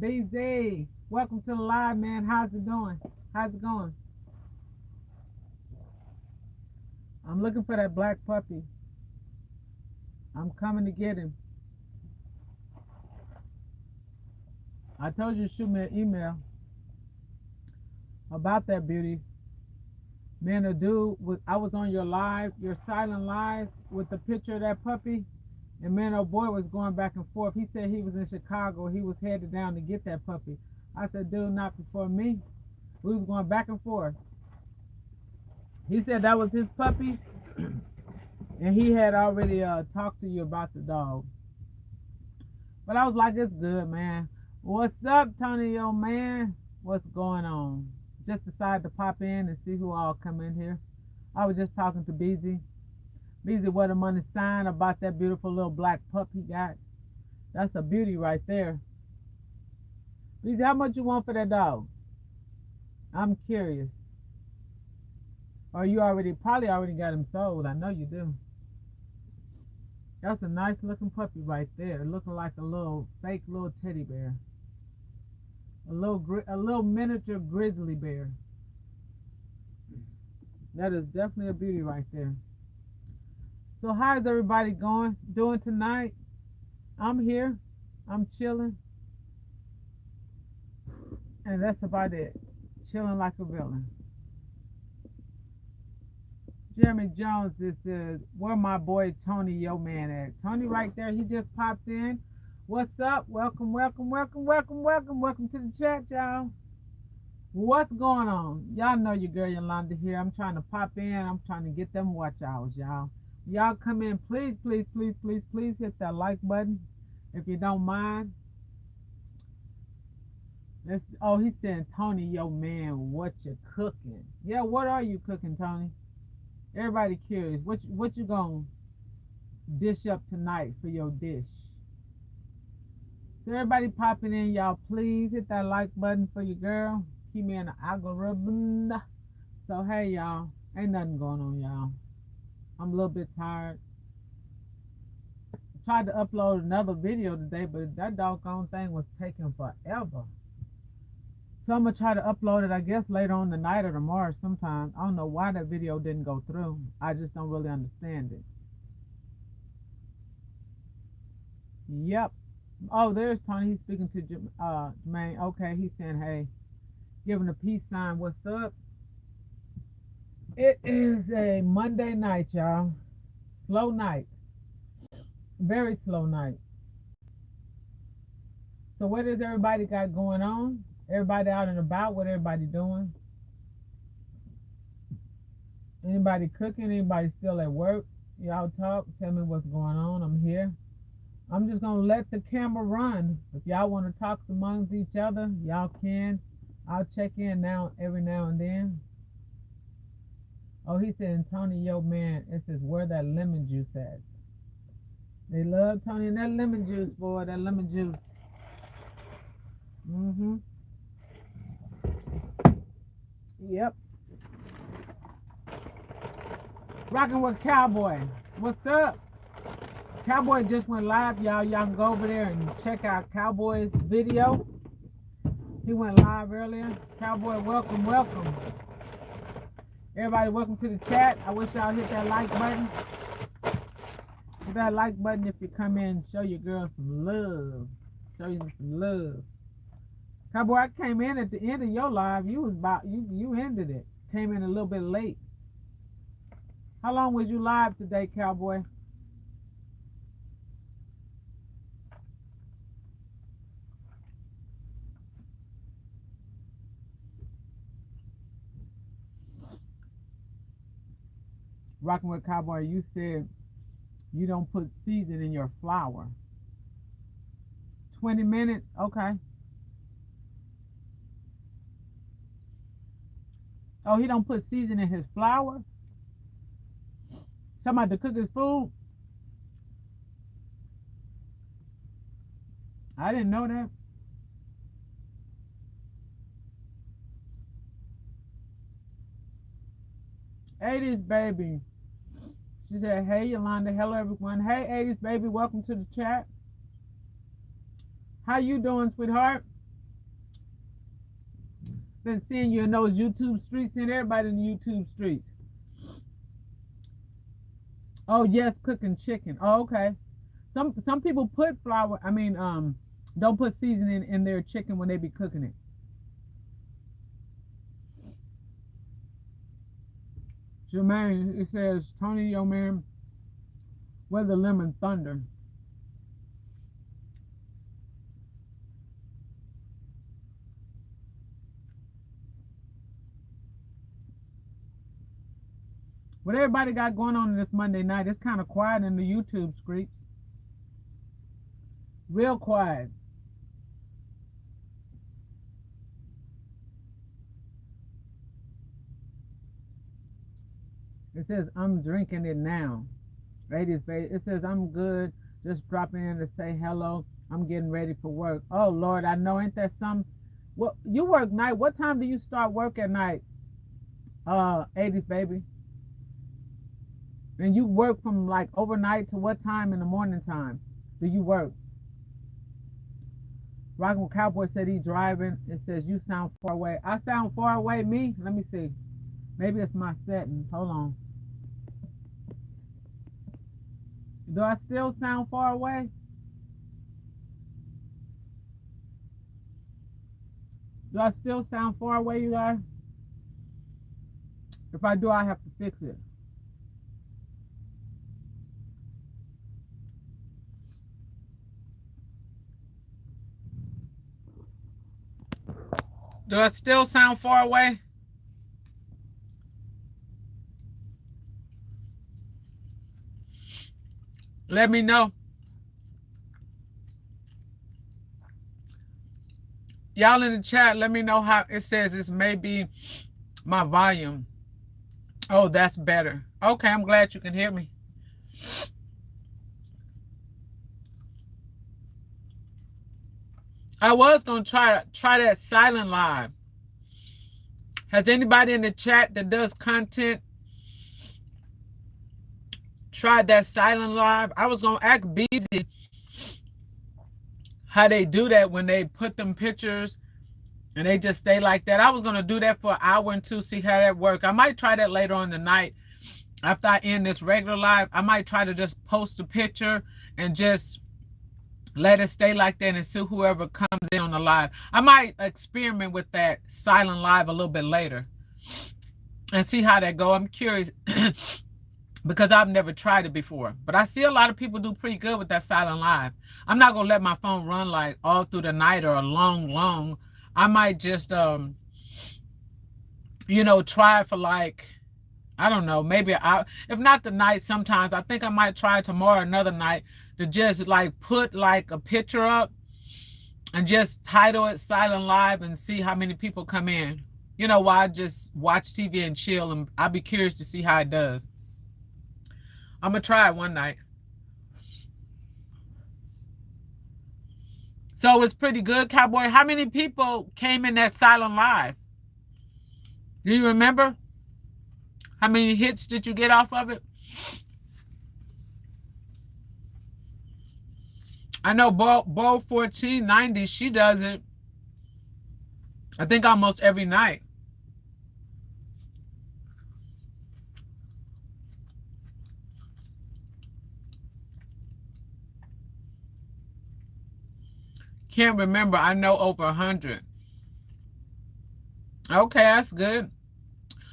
BZ, welcome to the live, man. How's it doing? How's it going? I'm looking for that black puppy. I'm coming to get him. I told you to shoot me an email about that beauty. Man, a dude, I was on your live, your silent live with the picture of that puppy. And man, oh boy was going back and forth. He said he was in Chicago. He was headed down to get that puppy. I said, dude, not before me. We was going back and forth. He said that was his puppy. And he had already talked to you about the dog. But I was like, it's good, man. What's up, Tony, yo, man? What's going on? Just decided to pop in and see who all come in here. I was just talking to Beezy. Beezy, what a money sign about that beautiful little black pup he got. That's a beauty right there. Beezy, how much you want for that dog? I'm curious. Or you probably already got him sold. I know you do. That's a nice looking puppy right there, looking like a little fake little teddy bear. A little miniature grizzly bear. That is definitely a beauty right there. So how's everybody doing tonight? I'm here. I'm chilling. And that's about it. Chilling like a villain. Jeremy Jones, this is where my boy Tony Yo Man at. Tony right there, he just popped in. What's up? Welcome to the chat, y'all. What's going on? Y'all know your girl Yolanda here. I'm trying to pop in. I'm trying to get them watch hours, y'all. Y'all come in, please hit that like button if you don't mind. He's saying, Tony, yo man, what you cooking? Yeah, what are you cooking, Tony? Everybody curious. What you gonna dish up tonight for your dish? So everybody popping in, y'all, please hit that like button for your girl. Keep me in the algorithm. So hey, y'all, ain't nothing going on, y'all. I'm a little bit tired. I tried to upload another video today, but that doggone thing was taking forever. So I'm gonna try to upload it, I guess, later on tonight or tomorrow sometime. I don't know why that video didn't go through. I just don't really understand it. Yep. Oh, there's Tony. He's speaking to Jermaine. Okay, he's saying, hey, giving a peace sign. What's up? It is a Monday night, y'all. Slow night. Very slow night. So what does everybody got going on? Everybody out and about? What everybody doing? Anybody cooking? Anybody still at work? Y'all talk. Tell me what's going on. I'm here. I'm just going to let the camera run. If y'all want to talk amongst each other, y'all can. I'll check in every now and then. Oh, he said, Tony, yo, man, it says, where that lemon juice at? They love Tony and that lemon juice, boy, that lemon juice. Yep. Rocking with Cowboy. What's up? Cowboy just went live, y'all. Y'all can go over there and check out Cowboy's video. He went live earlier. Cowboy, welcome. Everybody, welcome to the chat. I wish y'all hit that like button. Hit that like button if you come in. Show your girl some love. Show you some love. Cowboy, I came in at the end of your live. You ended it. Came in a little bit late. How long was you live today, Cowboy? Rocking with Cowboy, you said you don't put season in your flour. 20 minutes? Okay. Oh, he don't put season in his flour? Somebody to cook his food? I didn't know that. '80s baby. She said, hey, Yolanda. Hello, everyone. Hey, '80s baby. Welcome to the chat. How you doing, sweetheart? Been seeing you in those YouTube streets, and everybody in the YouTube streets. Oh yes, cooking chicken. Oh, okay. Some people put flour. I mean, don't put seasoning in their chicken when they be cooking it. Jermaine, it says Tony, yo man, weather lemon thunder. What everybody got going on this Monday night? It's kind of quiet in the YouTube streets. Real quiet. It says, I'm drinking it now. Ladies, it says, I'm good. Just dropping in to say hello. I'm getting ready for work. Oh, Lord, I know. Ain't that some? Well, you work night. What time do you start work at night? 80s, baby. And you work from like overnight to what time in the morning time do you work? Rockin' with Cowboy said he driving. It says you sound far away. I sound far away, me? Let me see. Maybe it's my settings. Hold on. Do I still sound far away? Do I still sound far away, you guys? If I do, I have to fix it. Do I still sound far away? Let me know. Y'all in the chat, let me know how it says this may be my volume. Oh, that's better. Okay, I'm glad you can hear me. I was going to try that silent live. Has anybody in the chat that does content tried that silent live? I was going to ask Beezy how they do that when they put them pictures and they just stay like that. I was going to do that for an hour and two, see how that works. I might try that later on tonight. After I end this regular live, I might try to just post a picture and just let it stay like that and see whoever comes in on the live. I might experiment with that silent live a little bit later and see how that go. I'm curious because I've never tried it before. But I see a lot of people do pretty good with that silent live. I'm not going to let my phone run like all through the night or long. I might just, try it for like, I don't know, maybe if not the night sometimes. I think I might try tomorrow another night to just like put like a picture up and just title it Silent Live and see how many people come in. While I just watch TV and chill, and I'll be curious to see how it does. I'm going to try it one night. So it's pretty good, Cowboy. How many people came in that Silent Live? Do you remember? How many hits did you get off of it? I know Bo 1490, she does it, I think, almost every night. Can't remember. I know over 100. Okay, that's good.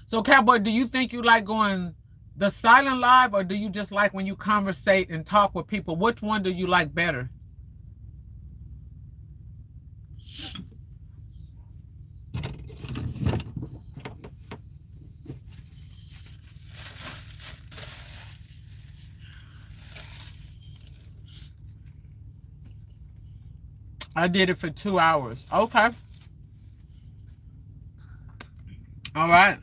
So, Cowboy, do you think you like going the silent live, or do you just like when you conversate and talk with people? Which one do you like better? I did it for 2 hours. Okay. All right.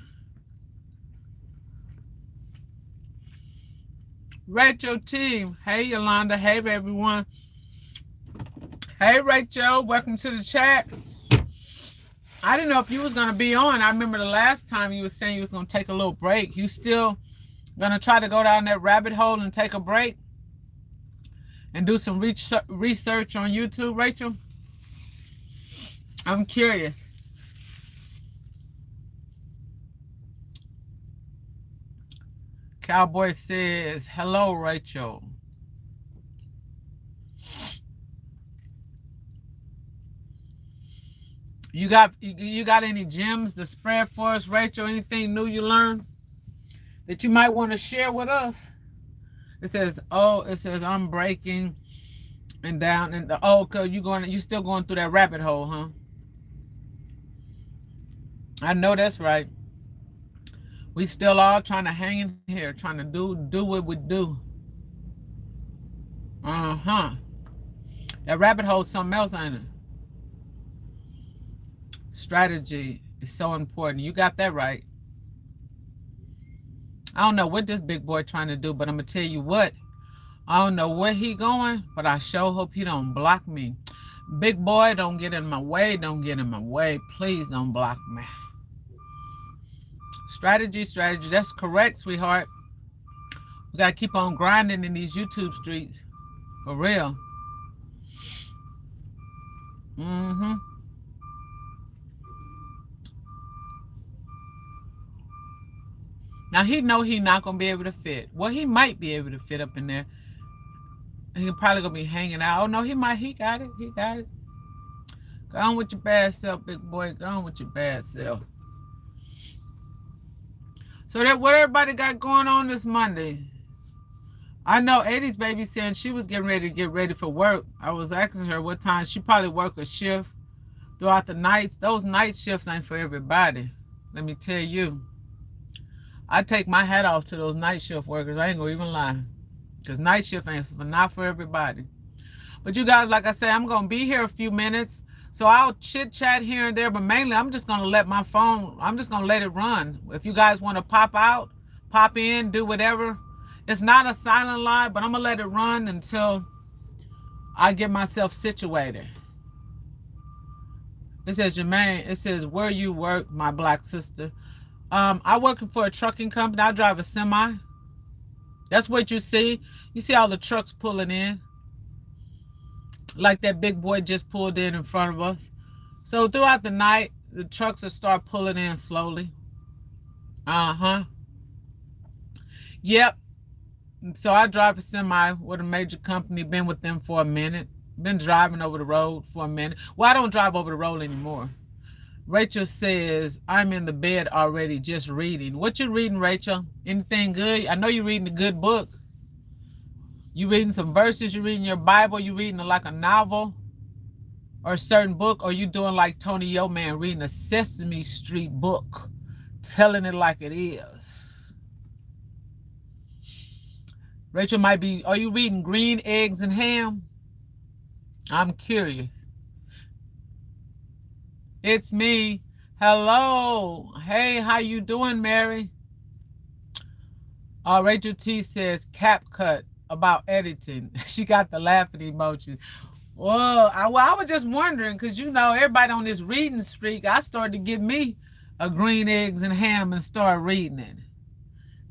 Rachel team. Hey, Yolanda. Hey, everyone. Hey, Rachel. Welcome to the chat. I didn't know if you was going to be on. I remember the last time you were saying you was going to take a little break. You still going to try to go down that rabbit hole and take a break and do some research on YouTube, Rachel? I'm curious. Cowboy says, hello, Rachel. You got any gems to spread for us, Rachel? Anything new you learned that you might want to share with us? It says, I'm breaking and down and cause you still going through that rabbit hole, huh? I know that's right. We still all trying to hang in here, trying to do what we do. That rabbit hole is something else, ain't it? Strategy is so important. You got that right. I don't know what this big boy trying to do, but I'm gonna tell you what. I don't know where he going, but I sure hope he don't block me. Big boy, don't get in my way. Don't get in my way. Please don't block me. Strategy. That's correct, sweetheart. We gotta keep on grinding in these YouTube streets. For real. Now he know he not gonna be able to fit. Well, he might be able to fit up in there. He probably gonna be hanging out. Oh no, he might. He got it. Go on with your bad self, big boy. Go on with your bad self. So that what everybody got going on this Monday? I know 80s baby saying she was getting ready for work. I was asking her what time. She probably work a shift throughout the nights. Those night shifts ain't for everybody. Let me tell you. I take my hat off to those night shift workers. I ain't gonna even lie. Because night shift ain't not for everybody. But you guys, like I said, I'm gonna be here a few minutes. So I'll chit chat here and there, but mainly I'm just gonna let my phone, I'm just gonna let it run. If you guys want to pop out, pop in, do whatever. It's not a silent live, but I'm gonna let it run until I get myself situated. It says, Jermaine, it says, where you work, my black sister. I work for a trucking company. I drive a semi. That's what you see. You see all the trucks pulling in. Like that big boy just pulled in front of us. So throughout the night, the trucks will start pulling in slowly. Yep. So I drive a semi with a major company. Been with them for a minute. Been driving over the road for a minute. Well, I don't drive over the road anymore. Rachel says, I'm in the bed already just reading. What you reading, Rachel? Anything good? I know you're reading a good book. You reading some verses? You reading your Bible? You reading like a novel? Or a certain book? Or you doing like Tony Yeoman, reading a Sesame Street book? Telling it like it is. Rachel might be, are you reading Green Eggs and Ham? I'm curious. It's me. Hello. Hey, how you doing, Mary? Rachel T says, CapCut about editing. She got the laughing emoji. Well, I was just wondering, because, you know, everybody on this reading streak, I started to give me a Green Eggs and Ham and start reading it.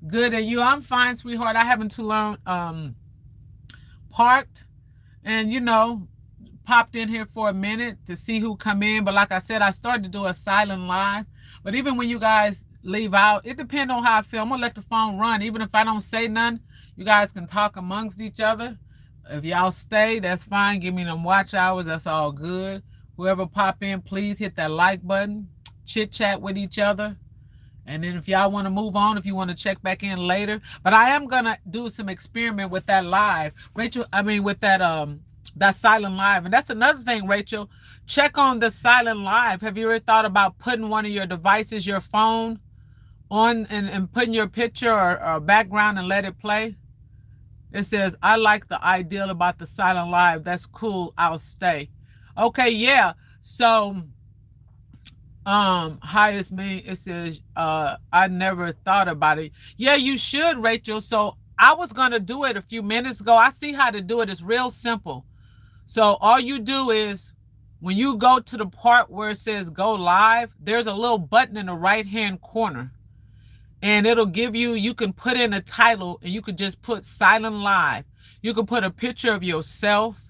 Good, and you? I'm fine, sweetheart. I haven't to learn parked and, you know, popped in here for a minute to see who come in. But like I said, I started to do a silent live. But even when you guys leave out, it depends on how I feel. I'm going to let the phone run. Even if I don't say none, you guys can talk amongst each other. If y'all stay, that's fine. Give me them watch hours. That's all good. Whoever pop in, please hit that like button. Chit chat with each other. And then if y'all want to move on, if you want to check back in later. But I am going to do some experiment with that live. Rachel, I mean with that silent live. And that's another thing, Rachel. Check on the silent live. Have you ever thought about putting one of your devices, your phone, on and putting your picture or background and let it play? It says, I like the ideal about the silent live. That's cool. I'll stay. Okay, yeah. So, hi, it's me. It says, I never thought about it. Yeah, you should, Rachel. So I was going to do it a few minutes ago. I see how to do it. It's real simple. So all you do is when you go to the part where it says go live, there's a little button in the right-hand corner. And it'll give you, you can put in a title and you could just put silent live. You could put a picture of yourself,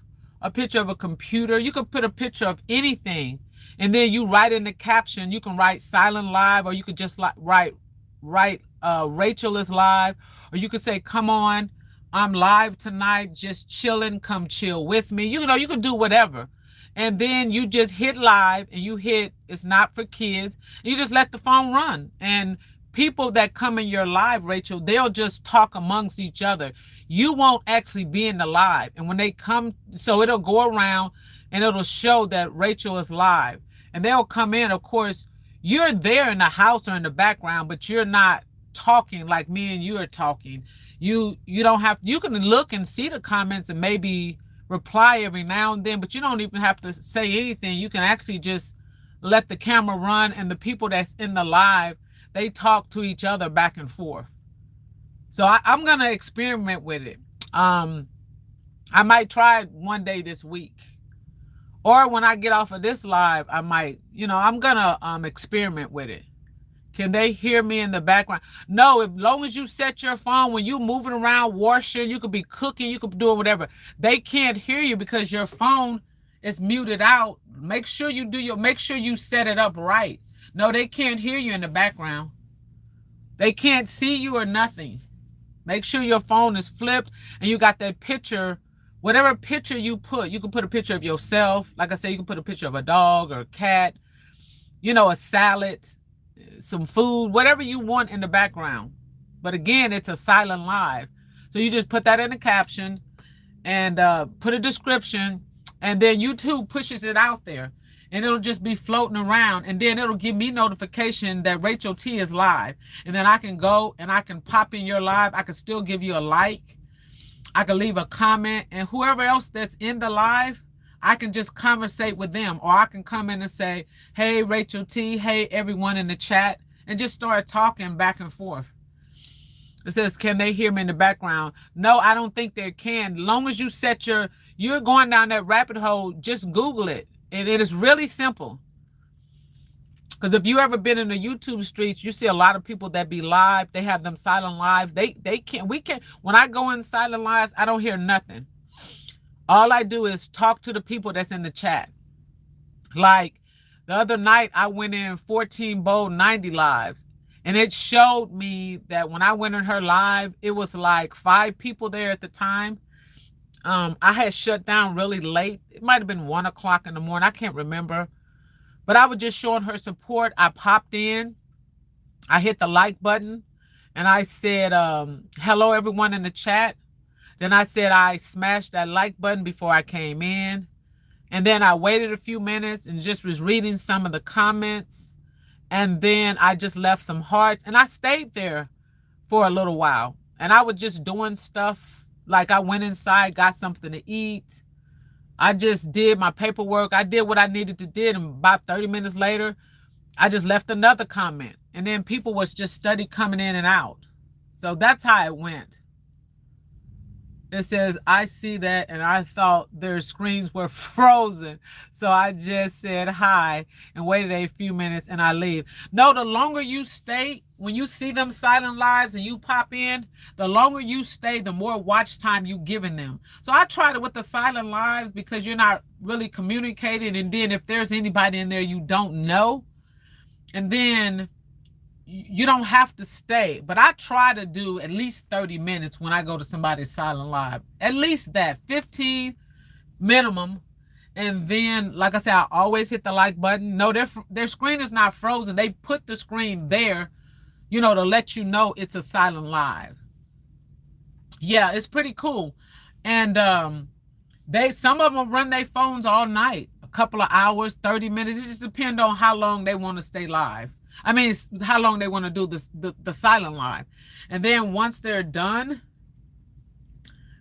a picture of a computer. You could put a picture of anything. And then you write in the caption, you can write silent live, or you could just write Rachel is live, or you could say, come on, I'm live tonight, just chilling, come chill with me. You know, you can do whatever. And then you just hit live and you hit it's not for kids. You just let the phone run. And people that come in your live, Rachel, they'll just talk amongst each other. You won't actually be in the live. And when they come, so it'll go around and it'll show that Rachel is live. And they'll come in, of course, you're there in the house or in the background, but you're not talking like me and you are talking. You don't have, you can look and see the comments and maybe reply every now and then, but you don't even have to say anything. You can actually just let the camera run, and the people that's in the live, they talk to each other back and forth. So I'm gonna experiment with it. I might try it one day this week, or when I get off of this live, I might, you know, I'm gonna experiment with it. Can they hear me in the background? No, as long as you set your phone, when you moving around washing, you could be cooking, you could be doing whatever. They can't hear you because your phone is muted out. Make sure you make sure you set it up right. No, they can't hear you in the background. They can't see you or nothing. Make sure your phone is flipped and you got that picture, whatever picture you can put a picture of yourself. Like I said, you can put a picture of a dog or a cat, you know, a salad, some food, whatever you want in the background. But again, it's a silent live. So you just put that in the caption and put a description, and then YouTube pushes it out there and it'll just be floating around, and then it'll give me notification that Rachel T is live. And then I can go and I can pop in your live. I can still give you a like. I can leave a comment, and whoever else that's in the live, I can just conversate with them, or I can come in and say, hey, Rachel T, hey, everyone in the chat, and just start talking back and forth. It says, can they hear me in the background? No, I don't think they can. As long as you set you're going down that rabbit hole, just Google it. And it is really simple. Because if you ever been in the YouTube streets, you see a lot of people that be live. They have them silent lives. They can't, when I go in silent lives, I don't hear nothing. All I do is talk to the people that's in the chat. Like the other night, I went in 14 Bold 90 lives, and it showed me that when I went in her live, it was like 5 people there at the time. I had shut down really late. It might have been 1 o'clock in the morning. I can't remember. But I was just showing her support. I popped in. I hit the like button, and I said, hello, everyone in the chat. Then I said I smashed that like button before I came in. And then I waited a few minutes and just was reading some of the comments. And then I just left some hearts. And I stayed there for a little while. And I was just doing stuff. Like I went inside, got something to eat. I just did my paperwork. I did what I needed to do. And about 30 minutes later, I just left another comment. And then people was just steady coming in and out. So that's how it went. It says, I see that, and I thought their screens were frozen. So I just said hi and waited a few minutes and I leave. No, the longer you stay, when you see them silent lives and you pop in, the longer you stay, the more watch time you giving them. So I tried it with the silent lives because you're not really communicating. And then if there's anybody in there you don't know, and then you don't have to stay. But I try to do at least 30 minutes when I go to somebody's silent live. At least that, 15 minimum. And then, like I said, I always hit the like button. No, their screen is not frozen. They put the screen there, you know, to let you know it's a silent live. Yeah, it's pretty cool. And some of them run their phones all night, a couple of hours, 30 minutes. It just depends on how long they want to stay live. I mean, how long they want to do this, the silent live. And then once they're done,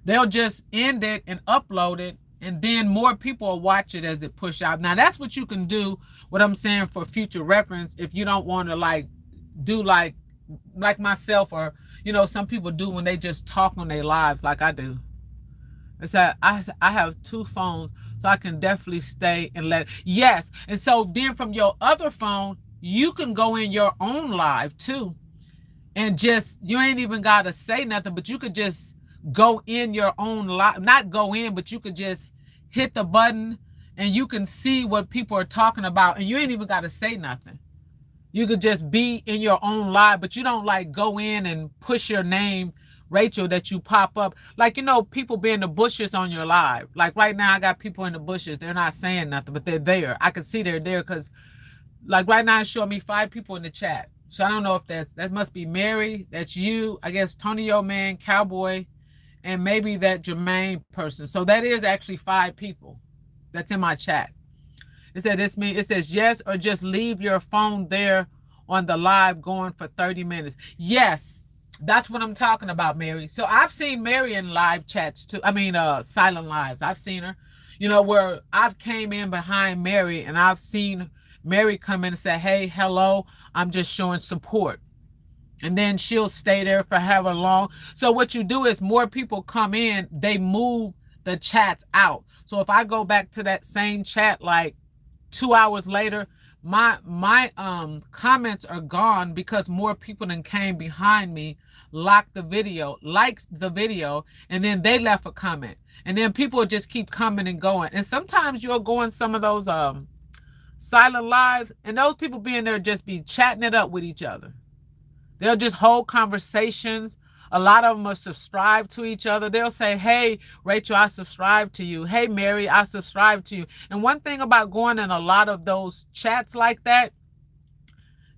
they'll just end it and upload it. And then more people will watch it as it push out. Now, that's what you can do, what I'm saying, for future reference. If you don't want to like do like myself, or, you know, some people do when they just talk on their lives like I do. It's that I have 2 phones, so I can definitely stay and let, yes. And so then from your other phone, you can go in your own live too, and just, you ain't even got to say nothing, but you could just go in your own live, not go in, but you could just hit the button and you can see what people are talking about, and you ain't even got to say nothing. You could just be in your own live, but you don't like go in and push your name, Rachel, that you pop up. Like, you know, people be in the bushes on your live. Like right now, I got people in the bushes. They're not saying nothing, but they're there. I can see they're there because like right now it's showing me 5 people in the chat. So I don't know if that must be Mary, that's you, I guess Tony Yo Man, Cowboy, and maybe that Jermaine person. So that is actually 5 people that's in my chat. It said this mean it says yes, or just leave your phone there on the live going for 30 minutes. Yes, that's what I'm talking about, Mary. So I've seen Mary in live chats too. I mean silent lives. I've seen her. You know, where I've came in behind Mary and I've seen Mary come in and say, hey, hello, I'm just showing support. And then she'll stay there for however long. So what you do is more people come in, they move the chats out. So if I go back to that same chat like 2 hours later, my comments are gone because more people than came behind me, liked the video, and then they left a comment. And then people just keep coming and going. And sometimes you'll go in some of those silent lives, and those people being there just be chatting it up with each other. They'll just hold conversations. A lot of them are subscribed to each other. They'll say, hey, Rachel, I subscribe to you. Hey, Mary, I subscribe to you. And one thing about going in a lot of those chats like that,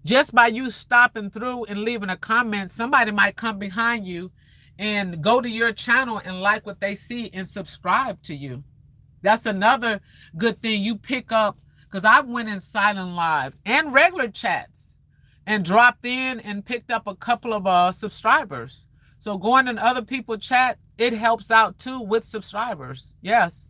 just by you stopping through and leaving a comment, somebody might come behind you and go to your channel and like what they see and subscribe to you. That's another good thing you pick up, because I went in silent lives and regular chats and dropped in and picked up a couple of subscribers. So going in other people's chat, it helps out too with subscribers. Yes.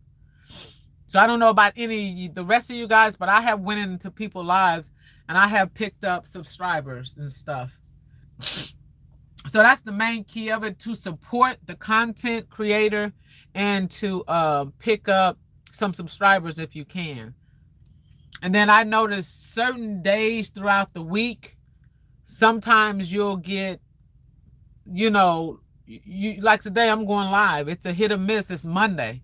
So I don't know about the rest of you guys, but I have went into people's lives and I have picked up subscribers and stuff. So that's the main key of it, to support the content creator and to pick up some subscribers if you can. And then I noticed certain days throughout the week, sometimes you'll get, you know, you like today I'm going live. It's a hit or miss. It's Monday.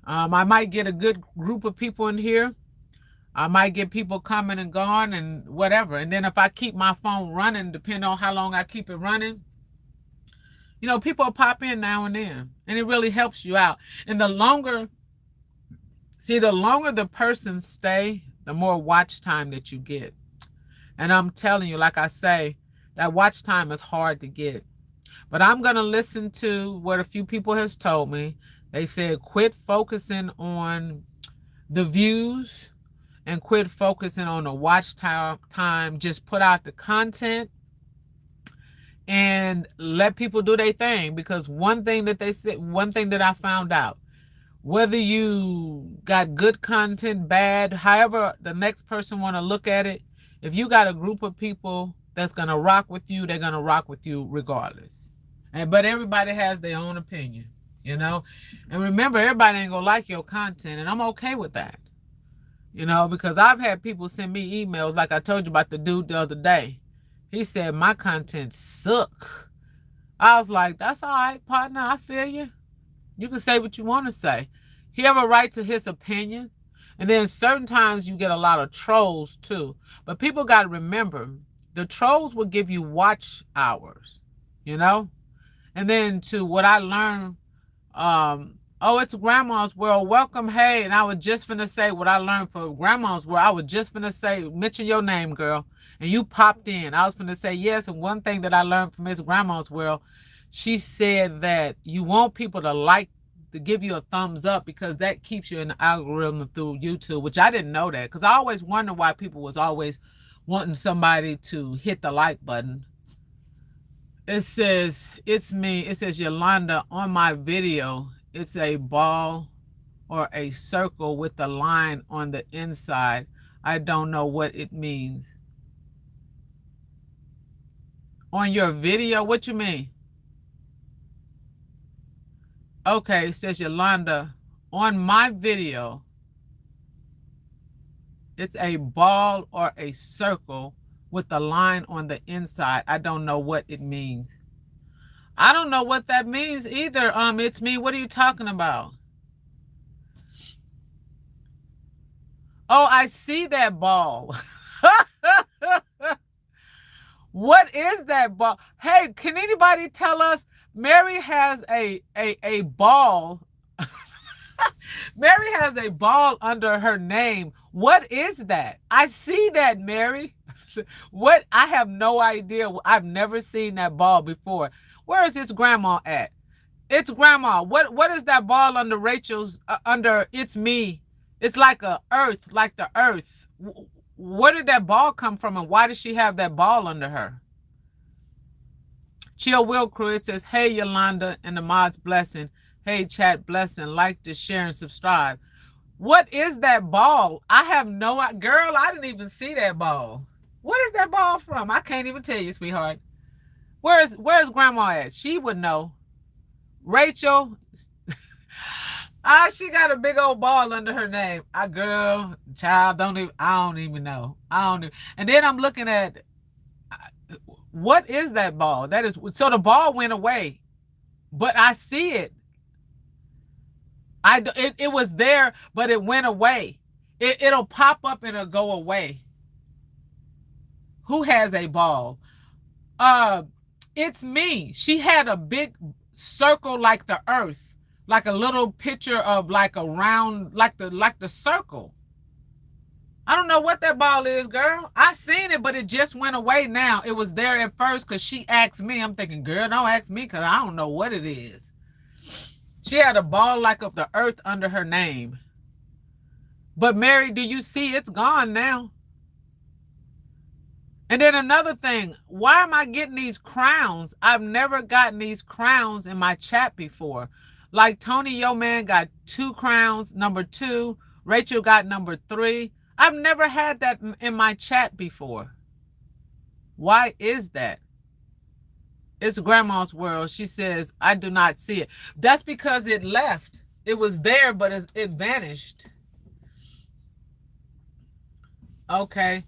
I might get a good group of people in here. I might get people coming and gone and whatever. And then if I keep my phone running, depending on how long I keep it running, you know, people will pop in now and then. And it really helps you out. And the longer the person stay, the more watch time that you get. And I'm telling you, like I say, that watch time is hard to get. But I'm going to listen to what a few people has told me. They said, quit focusing on the views and quit focusing on the watch time. Just put out the content and let people do their thing. Because one thing that they said, one thing that I found out, whether you got good content, bad, however the next person want to look at it, if you got a group of people that's going to rock with you, they're going to rock with you regardless. But everybody has their own opinion, you know. And remember, everybody ain't going to like your content, and I'm okay with that. You know, because I've had people send me emails, like I told you about the dude the other day. He said, my content suck. I was like, that's all right, partner, I feel you. You can say what you want to say. He have a right to his opinion. And then certain times you get a lot of trolls too. But people got to remember, the trolls will give you watch hours, you know? And then to what I learned, oh, it's Grandma's World. Welcome, hey. And I was just finna say what I learned for Grandma's World. I was just finna say, mention your name, girl. And you popped in. I was finna say yes. And one thing that I learned from Miss Grandma's World, she said that you want people to like, to give you a thumbs up, because that keeps you in the algorithm through YouTube, which I didn't know that, because I always wonder why people was always wanting somebody to hit the like button. It says, it's me. It says, Yolanda, on my video, it's a ball or a circle with a line on the inside. I don't know what it means. On your video? What you mean? Okay, it says, Yolanda, on my video, it's a ball or a circle with a line on the inside. I don't know what it means. I don't know what that means either. It's me. What are you talking about? Oh, I see that ball. What is that ball? Hey, can anybody tell us? Mary has a ball. Mary has a ball under her name. What is that? I see that, Mary. What? I have no idea. I've never seen that ball before. Where is his grandma at? It's grandma. What is that ball under Rachel's under It's Me? It's like a earth, like the earth. Where did that ball come from, and why does she have that ball under her? Chill Will Crew, it says, hey Yolanda and the mods blessing. Hey chat blessing. Like to share and subscribe. What is that ball? I have no girl, I didn't even see that ball. What is that ball from? I can't even tell you, sweetheart. Where's grandma at? She would know. Rachel. She got a big old ball under her name. Girl, child, I don't even know. And then I'm looking at, what is that ball? That is, so the ball went away, but I see it. It was there, but it went away. It'll pop up and it'll go away. Who has a ball? It's me. She had a big circle like the earth, like a little picture of like a round, like the circle. I don't know what that ball is, girl. I seen it, but it just went away now. It was there at first because she asked me. I'm thinking, girl, don't ask me because I don't know what it is. She had a ball like of the earth under her name. But Mary, do you see it's gone now? And then another thing, why am I getting these crowns? I've never gotten these crowns in my chat before. Like Tony Yo Man got 2 crowns, number 2. Rachel got number 3. I've never had that in my chat before. Why is that? It's grandma's world. She says, I do not see it. That's because it left. It was there, but it vanished. Okay.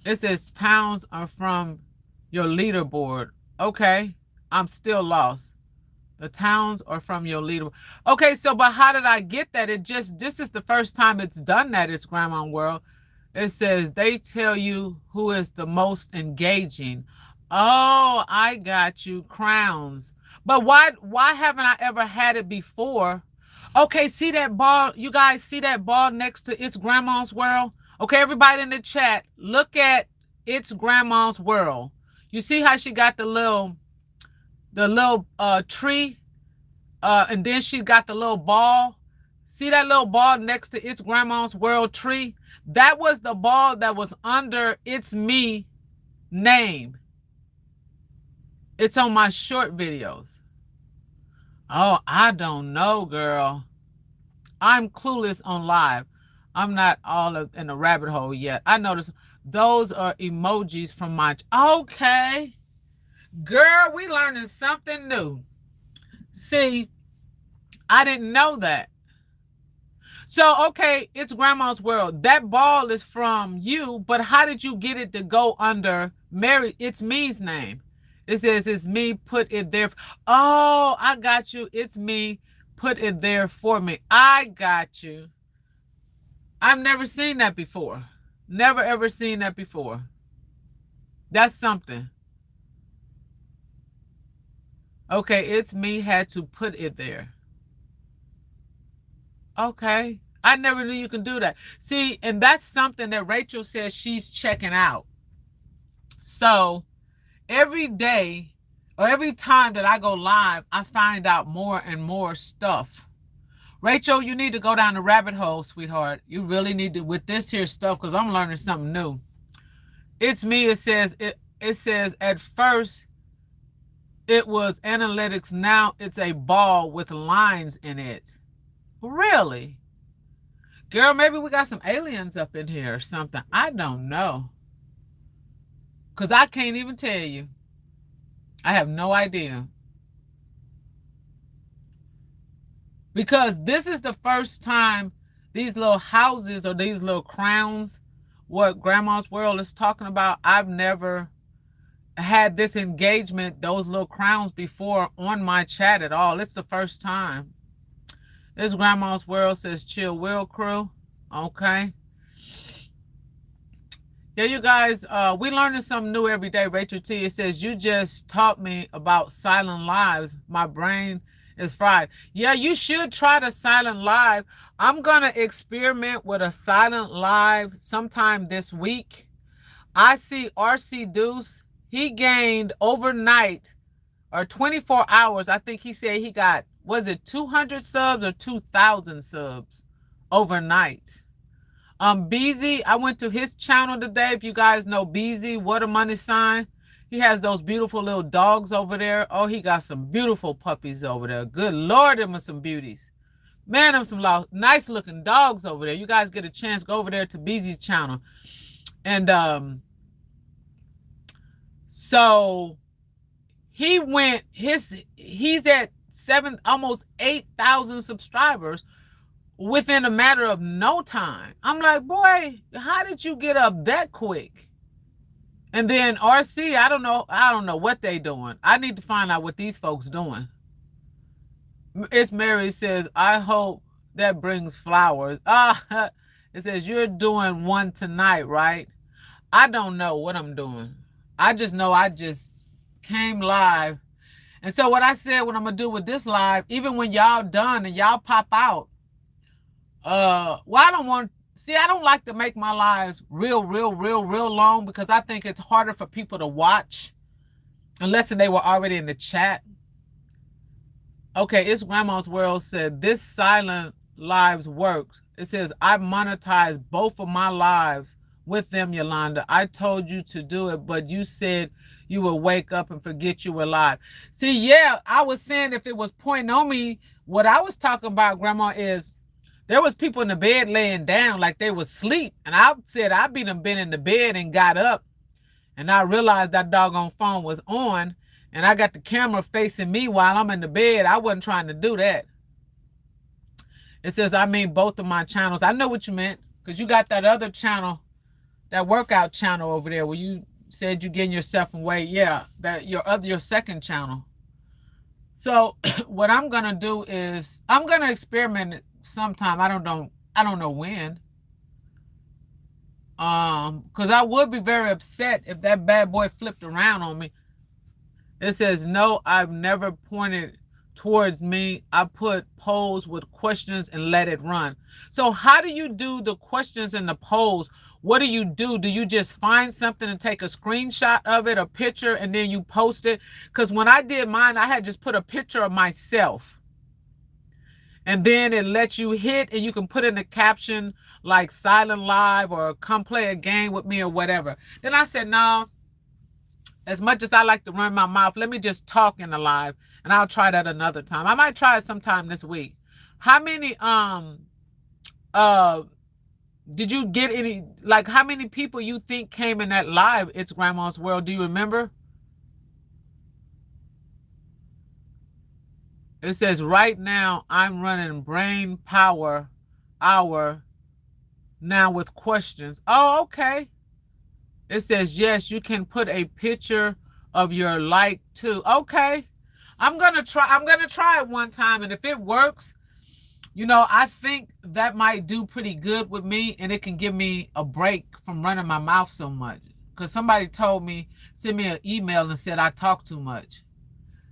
It says towns are from your leaderboard. Okay. I'm still lost. The towns are from your leaderboard. Okay, so but how did I get that? This is the first time it's done that. It's Grandma World. It says they tell you who is the most engaging. Oh, I got you. Crowns. But why haven't I ever had it before? Okay, see that ball? You guys see that ball next to It's Grandma's World? Okay, everybody in the chat, look at It's Grandma's World. You see how she got the little tree, and then she got the little ball. See that little ball next to It's Grandma's World tree? That was the ball that was under It's Me name. It's on my short videos. Oh, I don't know, girl. I'm clueless on live. I'm not all in the rabbit hole yet. I noticed those are emojis from my... Okay. Girl, we learning something new. See, I didn't know that. So, okay, It's Grandma's World. That ball is from you, but how did you get it to go under Mary? It's Me's name. It says it's me, put it there. Oh, I got you. It's me, put it there for me. I got you. I've never seen that before. Never ever seen that before. That's something. Okay, It's Me had to put it there. Okay. I never knew you can do that. See, and that's something that Rachel says she's checking out. So every day or every time that I go live, I find out more and more stuff. Rachel, you need to go down the rabbit hole, sweetheart. You really need to with this here stuff because I'm learning something new. It's Me. It says at first it was analytics. Now it's a ball with lines in it. Really? Girl, maybe we got some aliens up in here or something. I don't know. Because I can't even tell you. I have no idea. Because this is the first time these little houses or these little crowns, what Grandma's World is talking about, I've never had this engagement, those little crowns before on my chat at all. It's the first time. This Grandma's World says Chill Will Crew. Okay. Yeah, you guys, we learning something new every day. Rachel T, it says, you just taught me about silent lives. My brain is fried. Yeah, you should try the silent live. I'm going to experiment with a silent live sometime this week. I see RC Deuce, he gained overnight or 24 hours. I think he said he got, was it 200 subs or 2,000 subs overnight? Beezy, I went to his channel today. If you guys know Beezy, Water Money Sign, he has those beautiful little dogs over there. Oh, he got some beautiful puppies over there. Good Lord, them are some beauties. Man, them some nice looking dogs over there. You guys get a chance, go over there to Beezy's channel. And so he's at almost 8,000 subscribers within a matter of no time. I'm like, boy, how did you get up that quick? And then RC, I don't know what they doing. I need to find out what these folks doing. It's Mary says, I hope that brings flowers. It says, you're doing one tonight, right? I don't know what I'm doing. I just know I just came live. And so what I said, what I'm going to do with this live, even when y'all done and y'all pop out, well, I don't like to make my lives real long, because I think it's harder for people to watch unless they were already in the chat. Okay, it's Grandma's World said, this silent lives works. It says, I monetized both of my lives with them, Yolanda. I told you to do it, but you said you would wake up and forget you were live. See, yeah, I was saying if it was pointing on me, what I was talking about, Grandma, is there was people in the bed laying down like they was asleep. And I said, I been in the bed and got up. And I realized that doggone phone was on. And I got the camera facing me while I'm in the bed. I wasn't trying to do that. It says, I mean, both of my channels. I know what you meant. Because you got that other channel, that workout channel over there where you said you getting yourself in weight. Yeah, that your second channel. So what I'm going to do is I'm going to experiment sometime. I don't know when. Because I would be very upset if that bad boy flipped around on me. It says, no, I've never pointed towards me. I put polls with questions and let it run. So how do you do the questions and the polls? What do you do? Do you just find something and take a screenshot of it, a picture, and then you post it? Because when I did mine, I had just put a picture of myself. And then it lets you hit, and you can put in the caption like silent live or come play a game with me or whatever. Then I said, no, as much as I like to run my mouth, let me just talk in the live, and I'll try that another time. I might try it sometime this week. How many, did you get any, like how many people you think came in that live? It's Grandma's World. Do you remember? It says, right now, I'm running Brain Power Hour now with questions. Oh, okay. It says, yes, you can put a picture of your like too. Okay. I'm going to try it one time. And if it works, you know, I think that might do pretty good with me. And it can give me a break from running my mouth so much. Because somebody told me, sent me an email and said I talk too much.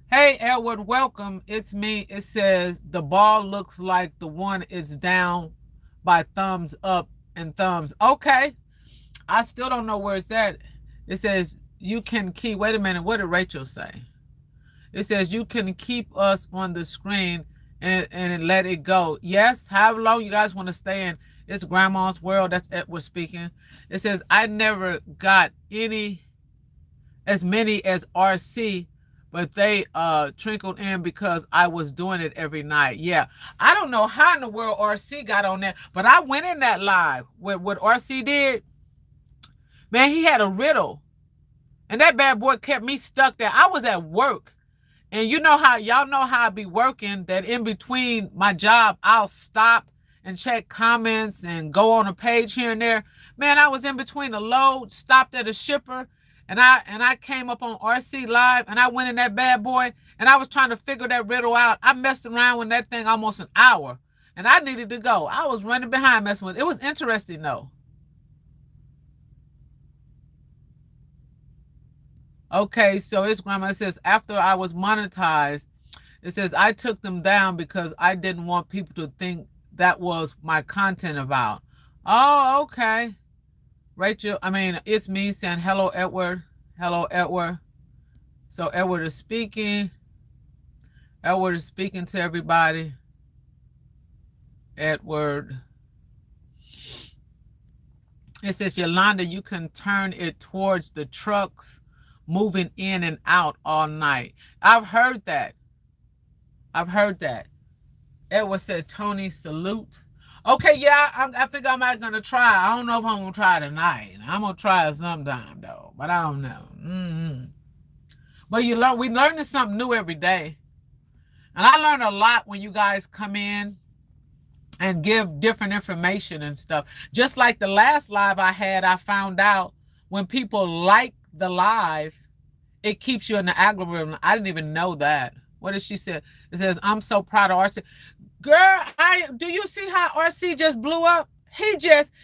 Hey, Edward, welcome. It's me. It says the ball looks like the one is down by thumbs up and thumbs. Okay. I still don't know where it's at. It says you can keep, wait a minute. What did Rachel say? It says you can keep us on the screen and let it go. Yes. However long you guys want to stay in. It's Grandma's World. That's Edward speaking. It says I never got as many as RC, but they trickled in because I was doing it every night. Yeah. I don't know how in the world RC got on there, but I went in that live with what RC did. Man, he had a riddle. And that bad boy kept me stuck there. I was at work. And you know how, y'all know how I be working, that in between my job, I'll stop and check comments and go on a page here and there. Man, I was in between a load, stopped at a shipper, and I came up on RC Live, and I went in that bad boy, and I was trying to figure that riddle out. I messed around with that thing almost an hour, and I needed to go. I was running behind messing with it. It was interesting, though. Okay, so his grandma says, after I was monetized, it says, I took them down because I didn't want people to think that was my content about. Oh, okay. Rachel, it's me saying, hello, Edward. Hello, Edward. So Edward is speaking. Edward is speaking to everybody. Edward. It says, Yolanda, you can turn it towards the trucks moving in and out all night. I've heard that. I've heard that. Edward said, Tony, salute. Okay, yeah, I think I'm not going to try. I don't know if I'm going to try tonight. I'm going to try it sometime, though. But I don't know. But we learning something new every day. And I learn a lot when you guys come in and give different information and stuff. Just like the last live I had, I found out when people like the live, it keeps you in the algorithm. I didn't even know that. What did she say? It says, I'm so proud of RC. Girl, do you see how RC just blew up?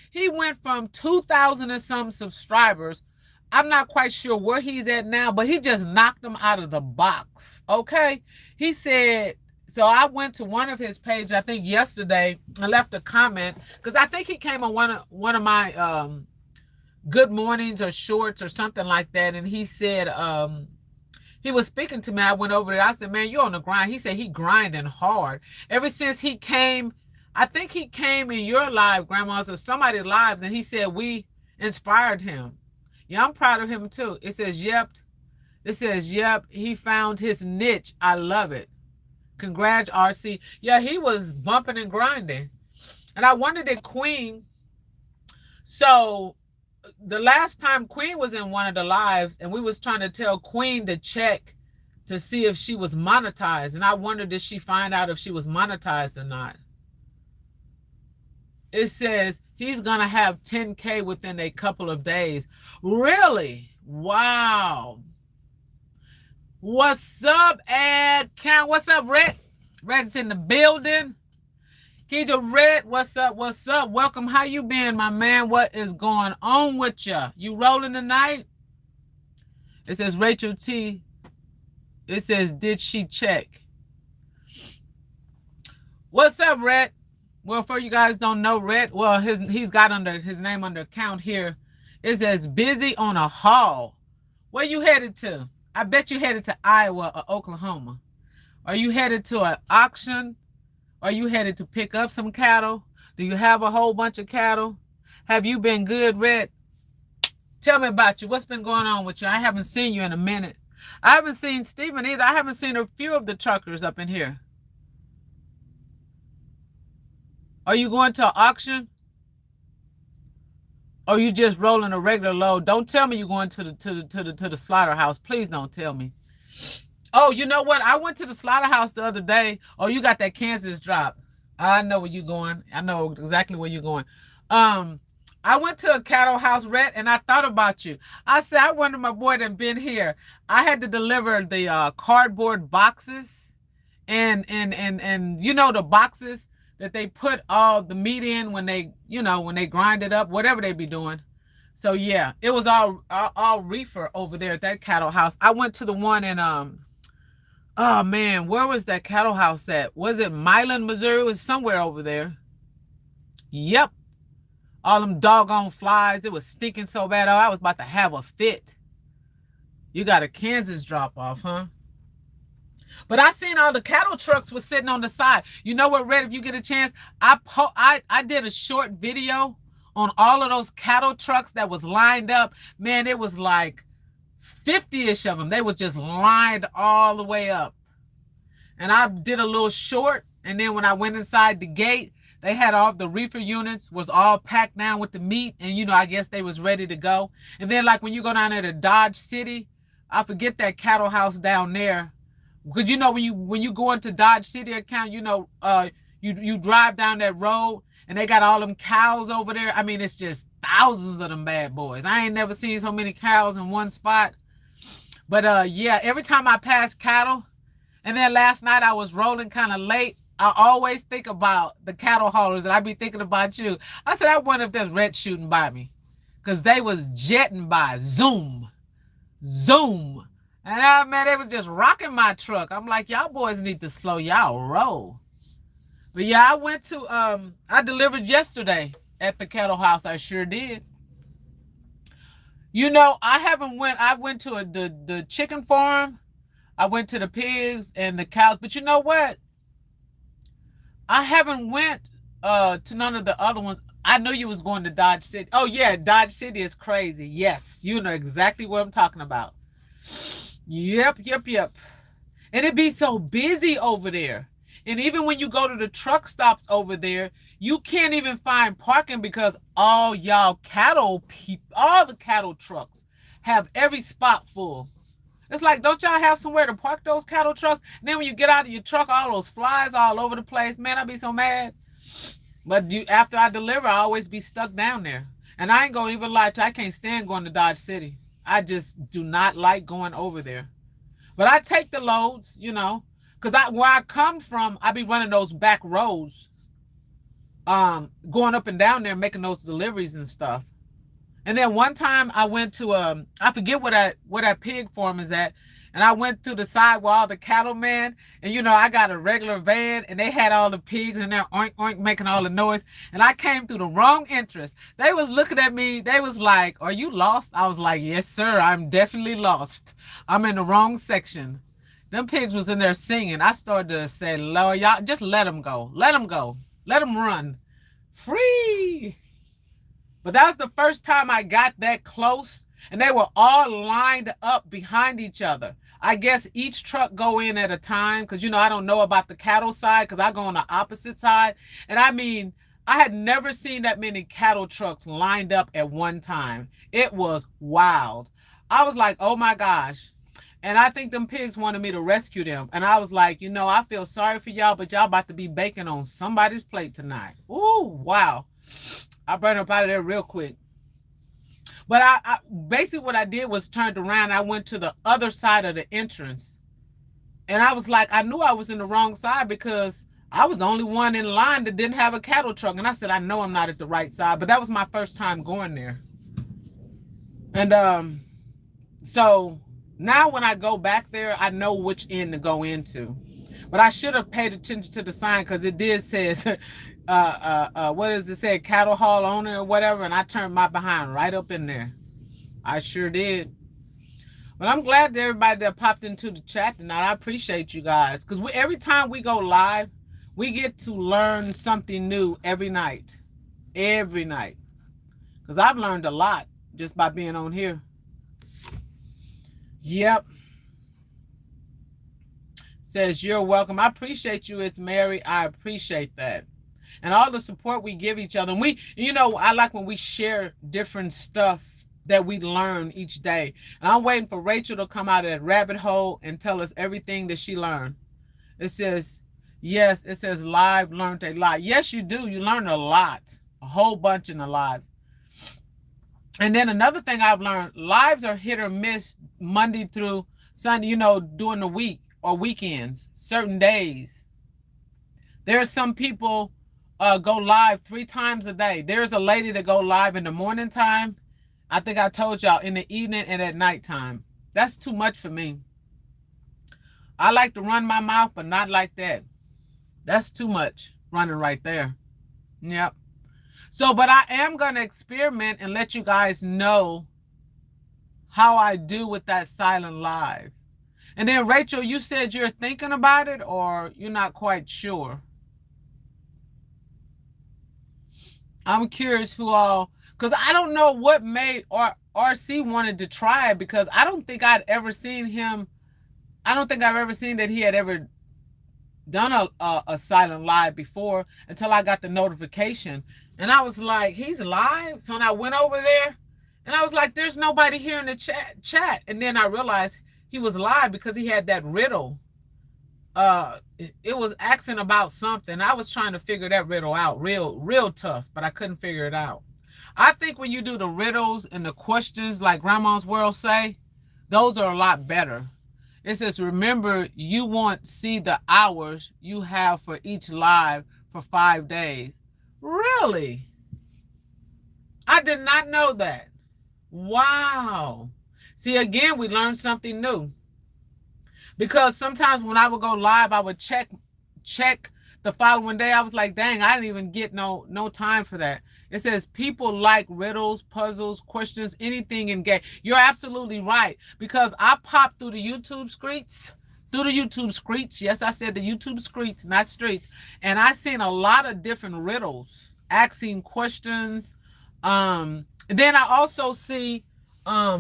He went from 2,000 and some subscribers. I'm not quite sure where he's at now, but he just knocked them out of the box. Okay. He said, so I went to one of his pages, I think yesterday, and left a comment because I think he came on one of my good mornings or shorts or something like that. And he said, he was speaking to me. I went over there. I said, man, you're on the grind. He said he grinding hard. Ever since he came, I think he came in your live, grandma's, or somebody's lives, and he said we inspired him. Yeah, I'm proud of him too. It says, yep. It says, yep, he found his niche. I love it. Congrats, RC. Yeah, he was bumping and grinding. And I wondered if Queen, so the last time Queen was in one of the lives and we was trying to tell Queen to check to see if she was monetized. And I wondered, did she find out if she was monetized or not? It says he's going to have 10K within a couple of days. Really? Wow. What's up, Ed Count? What's up, Red? Red's in the building. Keita Red, what's up? What's up? Welcome. How you been, my man? What is going on with ya? You rolling tonight? It says Rachel T. It says, did she check? What's up, Red? Well, for you guys don't know, Red, well, he's got under his name under account here. It says busy on a haul. Where you headed to? I bet you headed to Iowa or Oklahoma. Are you headed to an auction? Are you headed to pick up some cattle? Do you have a whole bunch of cattle? Have you been good, Red? Tell me about you. What's been going on with you? I haven't seen you in a minute. I haven't seen Stephen either. I haven't seen a few of the truckers up in here. Are you going to an auction? Or you just rolling a regular load? Don't tell me you're going to the slaughterhouse. Please don't tell me. Oh, you know what? I went to the slaughterhouse the other day. Oh, you got that Kansas drop. I know where you're going. I know exactly where you're going. I went to a cattle house, Red, and I thought about you. I said, I wonder my boy that been here. I had to deliver the cardboard boxes and you know the boxes that they put all the meat in when they, when they grind it up, whatever they be doing. So yeah, it was all reefer over there at that cattle house. I went to the one in oh man, where was that cattle house at? Was it Milan, Missouri? It was somewhere over there. Yep. All them doggone flies. It was stinking so bad. Oh, I was about to have a fit. You got a Kansas drop off, huh? But I seen all the cattle trucks was sitting on the side. You know what, Red, if you get a chance, I did a short video on all of those cattle trucks that was lined up. Man, it was like 50-ish of them. They was just lined all the way up. And I did a little short. And then when I went inside the gate, they had all the reefer units was all packed down with the meat. And, I guess they was ready to go. And then like when you go down there to Dodge City, I forget that cattle house down there. Because when you go into Dodge City account, you drive down that road and they got all them cows over there. I mean, it's just thousands of them bad boys. I ain't never seen so many cows in one spot. But yeah, every time I pass cattle, and then last night I was rolling kind of late, I always think about the cattle haulers and I be thinking about you. I said, I wonder if there's Red shooting by me. Because they was jetting by. Zoom. Zoom. And man, they was just rocking my truck. I'm like, y'all boys need to slow y'all roll. But yeah, I went to I delivered yesterday at the cattle house. I sure did. You know, I went to the chicken farm. I went to the pigs and the cows. But you know what? I haven't went to none of the other ones. I knew you was going to Dodge City. Oh yeah, Dodge City is crazy. Yes, you know exactly what I'm talking about. Yep. And it be so busy over there. And even when you go to the truck stops over there, you can't even find parking because all y'all all the cattle trucks have every spot full. It's like, don't y'all have somewhere to park those cattle trucks? And then when you get out of your truck, all those flies all over the place. Man, I be so mad. But after I deliver, I always be stuck down there. And I ain't gonna even lie to you, I can't stand going to Dodge City. I just do not like going over there. But I take the loads, you know, because where I come from, I be running those back roads, going up and down there, making those deliveries and stuff. And then one time I went to I forget where that pig farm is at, and I went through the side where all the cattlemen, and you know, I got a regular van, and they had all the pigs in there oink oink making all the noise, and I came through the wrong entrance. They was looking at me, they was like, "Are you lost?" I was like, "Yes, sir, I'm definitely lost. I'm in the wrong section." Them pigs was in there singing. I started to say, "Lord, y'all just let them go. Let them go. Let them run. Free." But that was the first time I got that close, and they were all lined up behind each other. I guess each truck go in at a time, because, you know, I don't know about the cattle side because I go on the opposite side. And I mean, I had never seen that many cattle trucks lined up at one time. It was wild. I was like, oh my gosh. And I think them pigs wanted me to rescue them. And I was like, you know, I feel sorry for y'all, but y'all about to be baking on somebody's plate tonight. Ooh, wow. I burned up out of there real quick. But I basically what I did was turned around. I went to the other side of the entrance. And I was like, I knew I was in the wrong side because I was the only one in line that didn't have a cattle truck. And I said, I know I'm not at the right side. But that was my first time going there. And so now when I go back there, I know which end to go into. But I should have paid attention to the sign because it did say, what does it say? Cattle haul owner or whatever. And I turned my behind right up in there. I sure did. But I'm glad that everybody that popped into the chat tonight. I appreciate you guys. Because every time we go live, we get to learn something new every night. Every night. Because I've learned a lot just by being on here. Yep. Says, you're welcome. I appreciate you. It's Mary. I appreciate that. And all the support we give each other. And we, you know, I like when we share different stuff that we learn each day. And I'm waiting for Rachel to come out of that rabbit hole and tell us everything that she learned. It says, yes, it says live learned a lot. Yes, you do. You learn a lot. A whole bunch in the lives. And then another thing I've learned, lives are hit or miss Monday through Sunday, you know, during the week. Or weekends, certain days. There's some people go live 3 times a day. There's a lady that go live in the morning time. I think I told y'all, in the evening and at nighttime. That's too much for me. I like to run my mouth, but not like that. That's too much running right there. Yep. So, but I am going to experiment and let you guys know how I do with that silent live. And then, Rachel, you said you're thinking about it or you're not quite sure. I'm curious who all, because I don't know what made RC wanted to try it, because I don't think I'd ever seen him. I don't think I've ever seen that he had ever done a silent live before until I got the notification. And I was like, he's live? So when I went over there and I was like, there's nobody here in the chat. And then I realized he was live because he had that riddle. It was asking about something. I was trying to figure that riddle out real tough, but I couldn't figure it out. I think when you do the riddles and the questions like Grandma's World say, those are a lot better. It says, remember, you won't see the hours you have for each live for 5 days. Really? I did not know that. Wow. See, again, we learned something new. Because sometimes when I would go live, I would check the following day. I was like, dang, I didn't even get no time for that. It says people like riddles, puzzles, questions, anything in game. You're absolutely right. Because I popped through the YouTube streets. Through the YouTube streets. Yes, I said the YouTube streets, not streets. And I seen a lot of different riddles, asking questions. Then I also see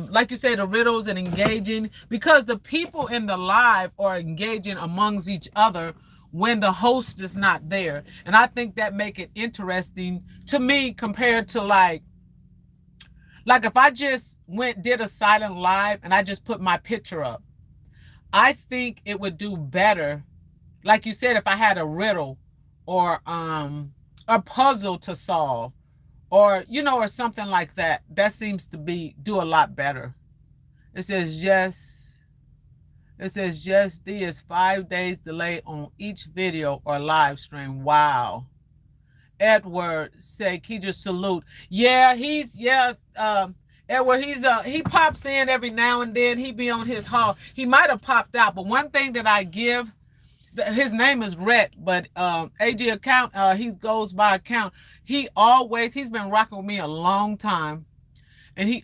like you said, the riddles and engaging, because the people in the live are engaging amongst each other when the host is not there. And I think that make it interesting to me compared to like if I just did a silent live and I just put my picture up. I think it would do better, like you said, if I had a riddle or a puzzle to solve, or or something like that. That seems to do a lot better. It says yes. It says yes, there is 5 days delay on each video or live stream. Wow. Edward said, he just salute. Yeah, Edward, he pops in every now and then. He be on his haul. He might have popped out, but one thing that I give, his name is Rhett, but AG account, he goes by account. He's been rocking with me a long time. And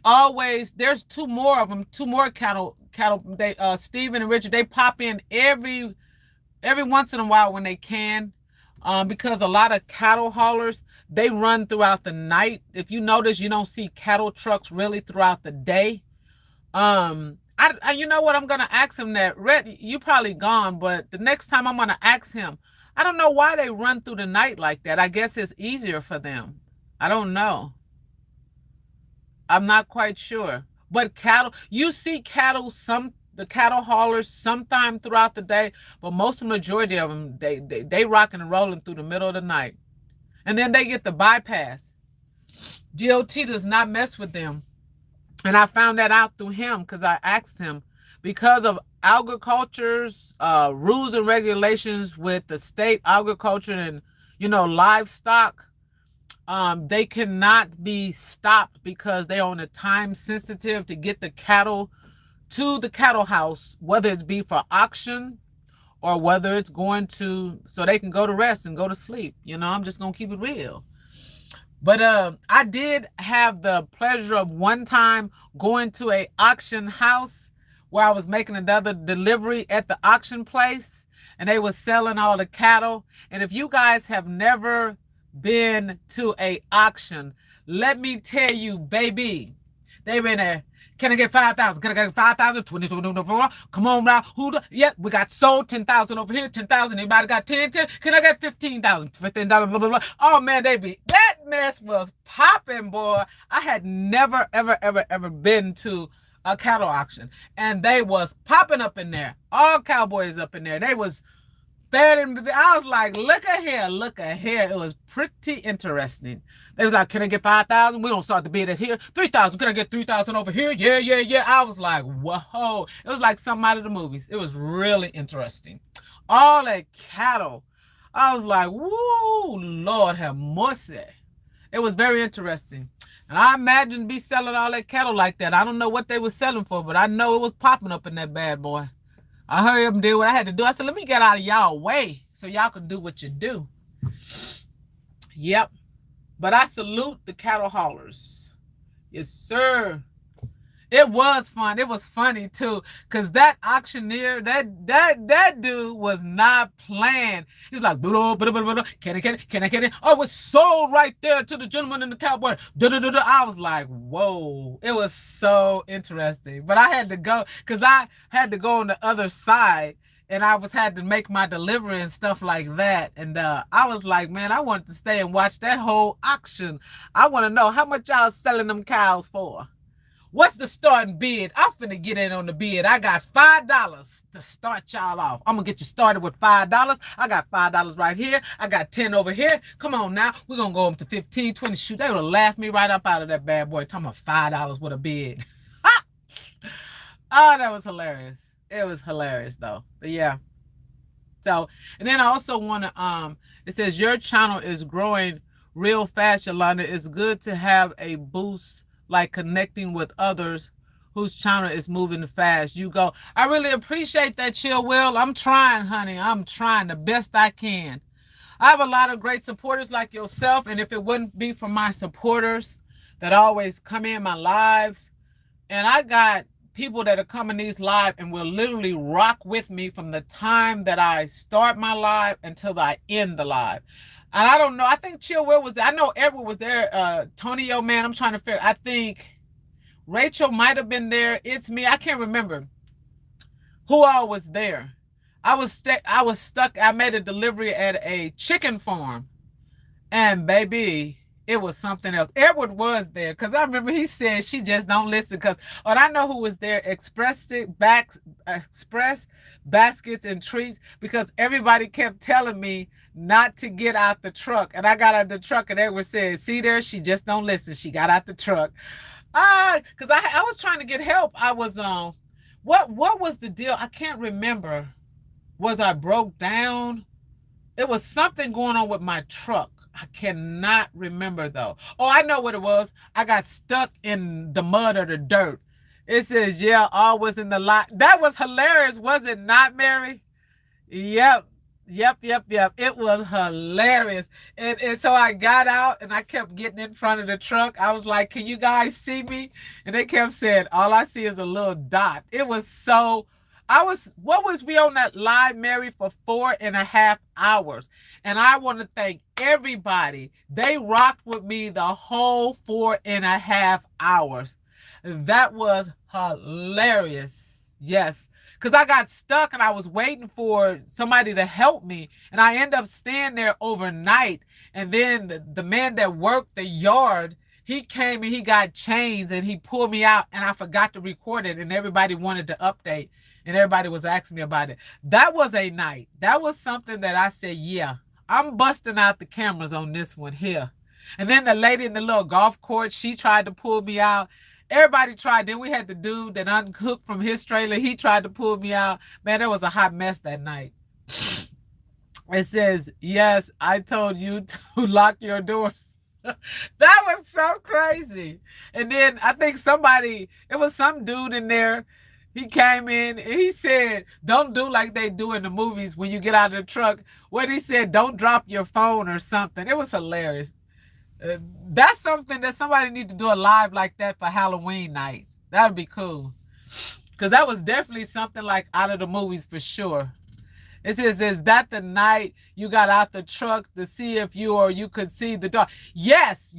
there's two more of them, two more cattle, they Steven and Richard, they pop in every once in a while when they can. Because a lot of cattle haulers, they run throughout the night. If you notice, you don't see cattle trucks really throughout the day. You know what, I'm gonna ask him that. Red, you probably gone, but the next time I'm gonna ask him. I don't know why they run through the night like that. I guess it's easier for them. I don't know. I'm not quite sure. But cattle, you see cattle, the cattle haulers sometime throughout the day, but most of the majority of them, they rocking and rolling through the middle of the night. And then they get the bypass. GOT does not mess with them. And I found that out through him because I asked him, because of agriculture's rules and regulations with the state agriculture and, livestock, they cannot be stopped because they're on a time sensitive to get the cattle to the cattle house, whether it's be for auction or whether it's going to, so they can go to rest and go to sleep. I'm just going to keep it real. But I did have the pleasure of one time going to a auction house where I was making another delivery at the auction place, and they were selling all the cattle. And if you guys have never been to a auction, let me tell you, baby, they been there. Can I get 5,000? Can I get 5,000? 20, 24. Come on now. Yeah, we got sold 10,000 over here. 10,000. Anybody got 10? Can I get 15,000? $15. Blah, blah, blah. Oh man, that mess was popping, boy. I had never, ever, ever, ever been to a cattle auction, and they was popping up in there. All cowboys up in there. They was fed, and I was like, look at here. It was pretty interesting. They was like, can I get 5,000? We don't start the bid at here. 3,000. Can I get 3,000 over here? Yeah. I was like, whoa. It was like something out of the movies. It was really interesting. All that cattle. I was like, woo, Lord have mercy. It was very interesting. And I imagine be selling all that cattle like that. I don't know what they were selling for, but I know it was popping up in that bad boy. I heard them do what I had to do. I said, let me get out of y'all way so y'all can do what you do. Yep. But I salute the cattle haulers. Yes, sir. It was fun. It was funny too, because that auctioneer, that dude was not playing. He's like, can I? Oh, it's sold right there to the gentleman in the cowboy. I was like, whoa. It was so interesting. But I had to go, because I had to go on the other side, and I had to make my delivery and stuff like that. And I was like, man, I wanted to stay and watch that whole auction. I want to know how much y'all selling them cows for. What's the starting bid? I'm finna get in on the bid. I got $5 to start y'all off. I'm gonna get you started with $5. I got $5 right here. I got 10 over here. Come on now. We're gonna go up to 15, 20. Shoot, they would have laughed me right up out of that bad boy talking about $5 with a bid. Oh, that was hilarious. It was hilarious though. But yeah. So, and then I also want to, it says your channel is growing real fast, Yolanda. It's good to have a boost, like connecting with others whose channel is moving fast. You go. I really appreciate that, Chill Will. I'm trying, honey. I'm trying the best I can. I have a lot of great supporters like yourself, and if it wouldn't be for my supporters that always come in my lives, and I got people that are coming these live and will literally rock with me from the time that I start my live until I end the live. And I don't know, I think Chill Will was there. I know Edward was there. Tony, yo, man, I'm trying to figure. I think Rachel might have been there. It's me. I can't remember who all was there. I was stuck. I made a delivery at a chicken farm, and baby, it was something else. Edward was there because I remember he said she just don't listen. Because, and I know who was there. Express baskets and treats, because everybody kept telling me not to get out the truck, and I got out the truck, and Edward said, "See there, she just don't listen. She got out the truck." Because I was trying to get help. I was what was the deal? I can't remember. Was I broke down? It was something going on with my truck. I cannot remember though. Oh, I know what it was. I got stuck in the mud or the dirt. It says, yeah, all was in the lot. That was hilarious, was it not, Mary? Yep. It was hilarious. And so I got out and I kept getting in front of the truck. I was like, can you guys see me? And they kept saying, all I see is a little dot. It was so... what was we on that live, Mary, for 4.5 hours? And I want to thank everybody. They rocked with me the whole 4.5 hours. That was hilarious. Yes. Because I got stuck and I was waiting for somebody to help me. And I ended up staying there overnight. And then the man that worked the yard, he came and he got chains and he pulled me out, and I forgot to record it, and everybody wanted to update. And everybody was asking me about it. That was a night. That was something that I said, yeah, I'm busting out the cameras on this one here. And then the lady in the little golf court, she tried to pull me out. Everybody tried. Then we had the dude that unhooked from his trailer. He tried to pull me out. Man, there was a hot mess that night. It says, yes, I told you to lock your doors. That was so crazy. And then I think it was some dude in there. He came in and he said, don't do like they do in the movies when you get out of the truck. What he said, don't drop your phone or something. It was hilarious. That's something that somebody needs to do a live like that for Halloween night. That would be cool. Because that was definitely something like out of the movies for sure. It says, is that the night you got out the truck to see if you could see the dog? Yes.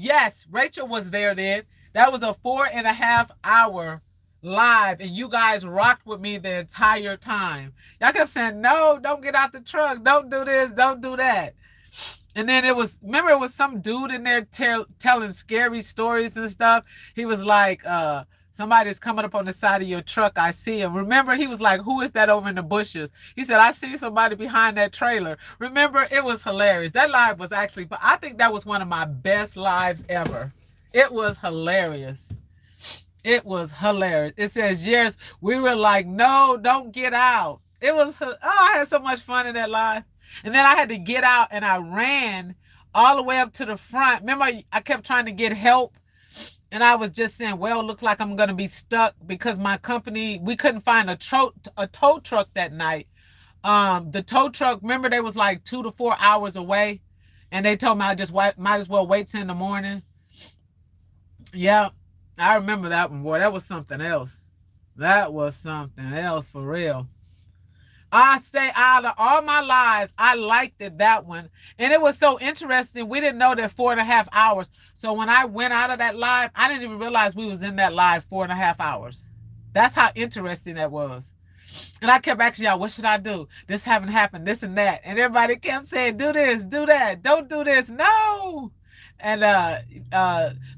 Rachel was there then. That was a 4.5 hour live, and you guys rocked with me the entire time. Y'all kept saying, no, don't get out the truck. Don't do this. Don't do that. And then it was some dude in there telling scary stories and stuff. He was like, somebody's coming up on the side of your truck. I see him. Remember, he was like, who is that over in the bushes? He said, I see somebody behind that trailer. Remember, it was hilarious. That live was actually, I think that was one of my best lives ever. It was hilarious. It was hilarious. It says, yes, we were like, no, don't get out. It was, I had so much fun in that live. And then I had to get out, and I ran all the way up to the front. Remember, I kept trying to get help. And I was just saying, well, it looks like I'm going to be stuck because my company, we couldn't find a tow truck that night. The tow truck, remember, they was like 2 to 4 hours away. And they told me I just might as well wait till in the morning. Yeah, I remember that one, boy. That was something else. That was something else for real. I say out of all my lives, I liked it, that one. And it was so interesting. We didn't know that 4.5 hours. So when I went out of that live, I didn't even realize we was in that live 4.5 hours. That's how interesting that was. And I kept asking y'all, what should I do? This haven't happened, this and that. And everybody kept saying, do this, do that. Don't do this. No. And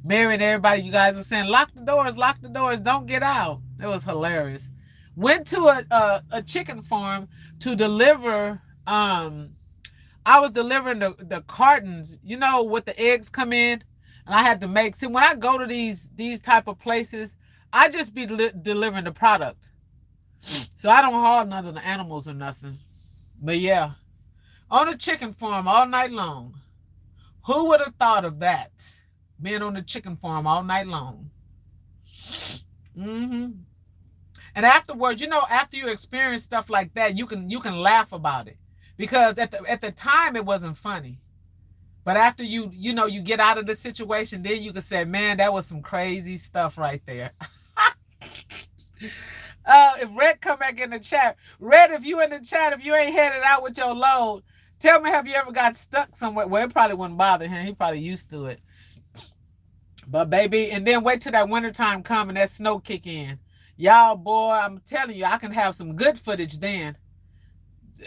Mary and everybody, you guys were saying, lock the doors, don't get out. It was hilarious. Went to a chicken farm to deliver. I was delivering the cartons, you know, with the eggs come in, and I had to make. See, when I go to these type of places, I just be delivering the product, so I don't haul none of the animals or nothing. But yeah, on a chicken farm all night long. Who would have thought of that? Being on the chicken farm all night long. Mm-hmm. And afterwards, after you experience stuff like that, you can laugh about it, because at the time it wasn't funny. But after you get out of the situation, then you can say, man, that was some crazy stuff right there. If Red come back in the chat, Red, if you in the chat, if you ain't headed out with your load, tell me, have you ever got stuck somewhere? Well, it probably wouldn't bother him. He probably used to it. But baby, and then wait till that wintertime come and that snow kick in. Y'all, boy, I'm telling you, I can have some good footage then.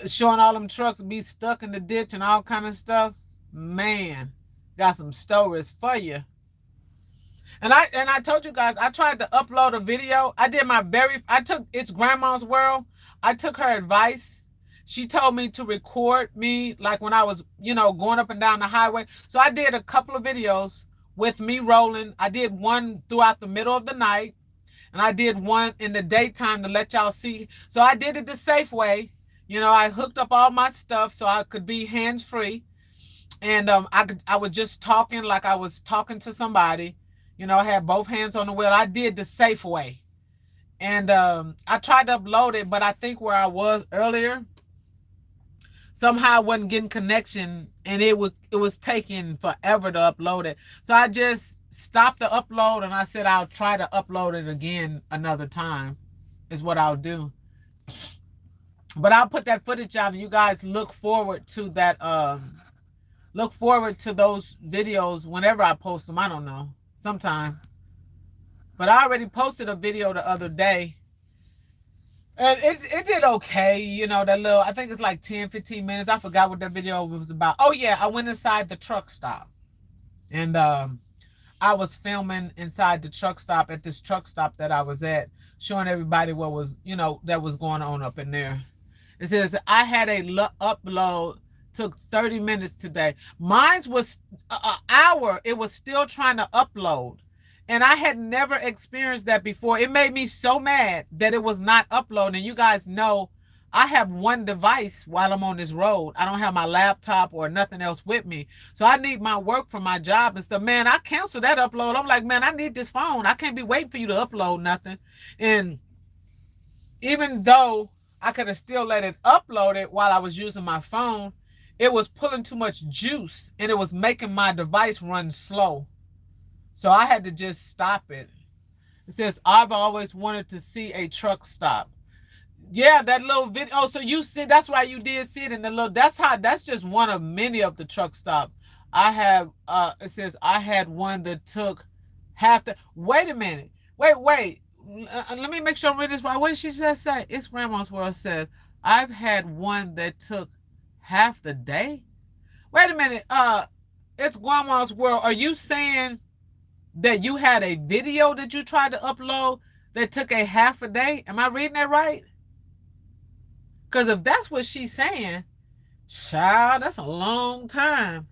Showing all them trucks be stuck in the ditch and all kind of stuff. Man, got some stories for you. And I told you guys, I tried to upload a video. I took It's Grandma's World. I took her advice. She told me to record me like when I was, going up and down the highway. So I did a couple of videos with me rolling. I did one throughout the middle of the night, and I did one in the daytime to let y'all see. So I did it the safe way. I hooked up all my stuff so I could be hands-free. And I was just talking like I was talking to somebody. I had both hands on the wheel. I did the safe way. And I tried to upload it, but I think where I was earlier, somehow I wasn't getting connection, and it was taking forever to upload it. So I just stopped the upload, and I said I'll try to upload it again another time, is what I'll do. But I'll put that footage out, and you guys look forward to that. Look forward to those videos whenever I post them. I don't know, sometime. But I already posted a video the other day, and it did okay. That little, I think it's like 10-15 minutes. I forgot what that video was about. Oh yeah, I went inside the truck stop, and I was filming inside the truck stop at this truck stop that I was at, showing everybody what was, that was going on up in there. It says I had a upload, took 30 minutes today. Mine was an hour. It was still trying to upload. And I had never experienced that before. It made me so mad that it was not uploading. You guys know I have one device while I'm on this road. I don't have my laptop or nothing else with me. So I need my work for my job and stuff. Man, I canceled that upload. I'm like, man, I need this phone. I can't be waiting for you to upload nothing. And even though I could have still let it upload it while I was using my phone, it was pulling too much juice, and it was making my device run slow. So I had to just stop it. It says, I've always wanted to see a truck stop. Yeah, that little video. Oh, so you see, that's why you did see it in the little, that's just one of many of the truck stop. I have, it says, I had one that took half the, wait a minute. Wait. Let me make sure I'm reading this right. What did she just say? It's Grandma's World says, I've had one that took half the day. Wait a minute. It's Grandma's World. Are you saying that you had a video that you tried to upload that took a half a day? Am I reading that right? Because if that's what she's saying, child, that's a long time.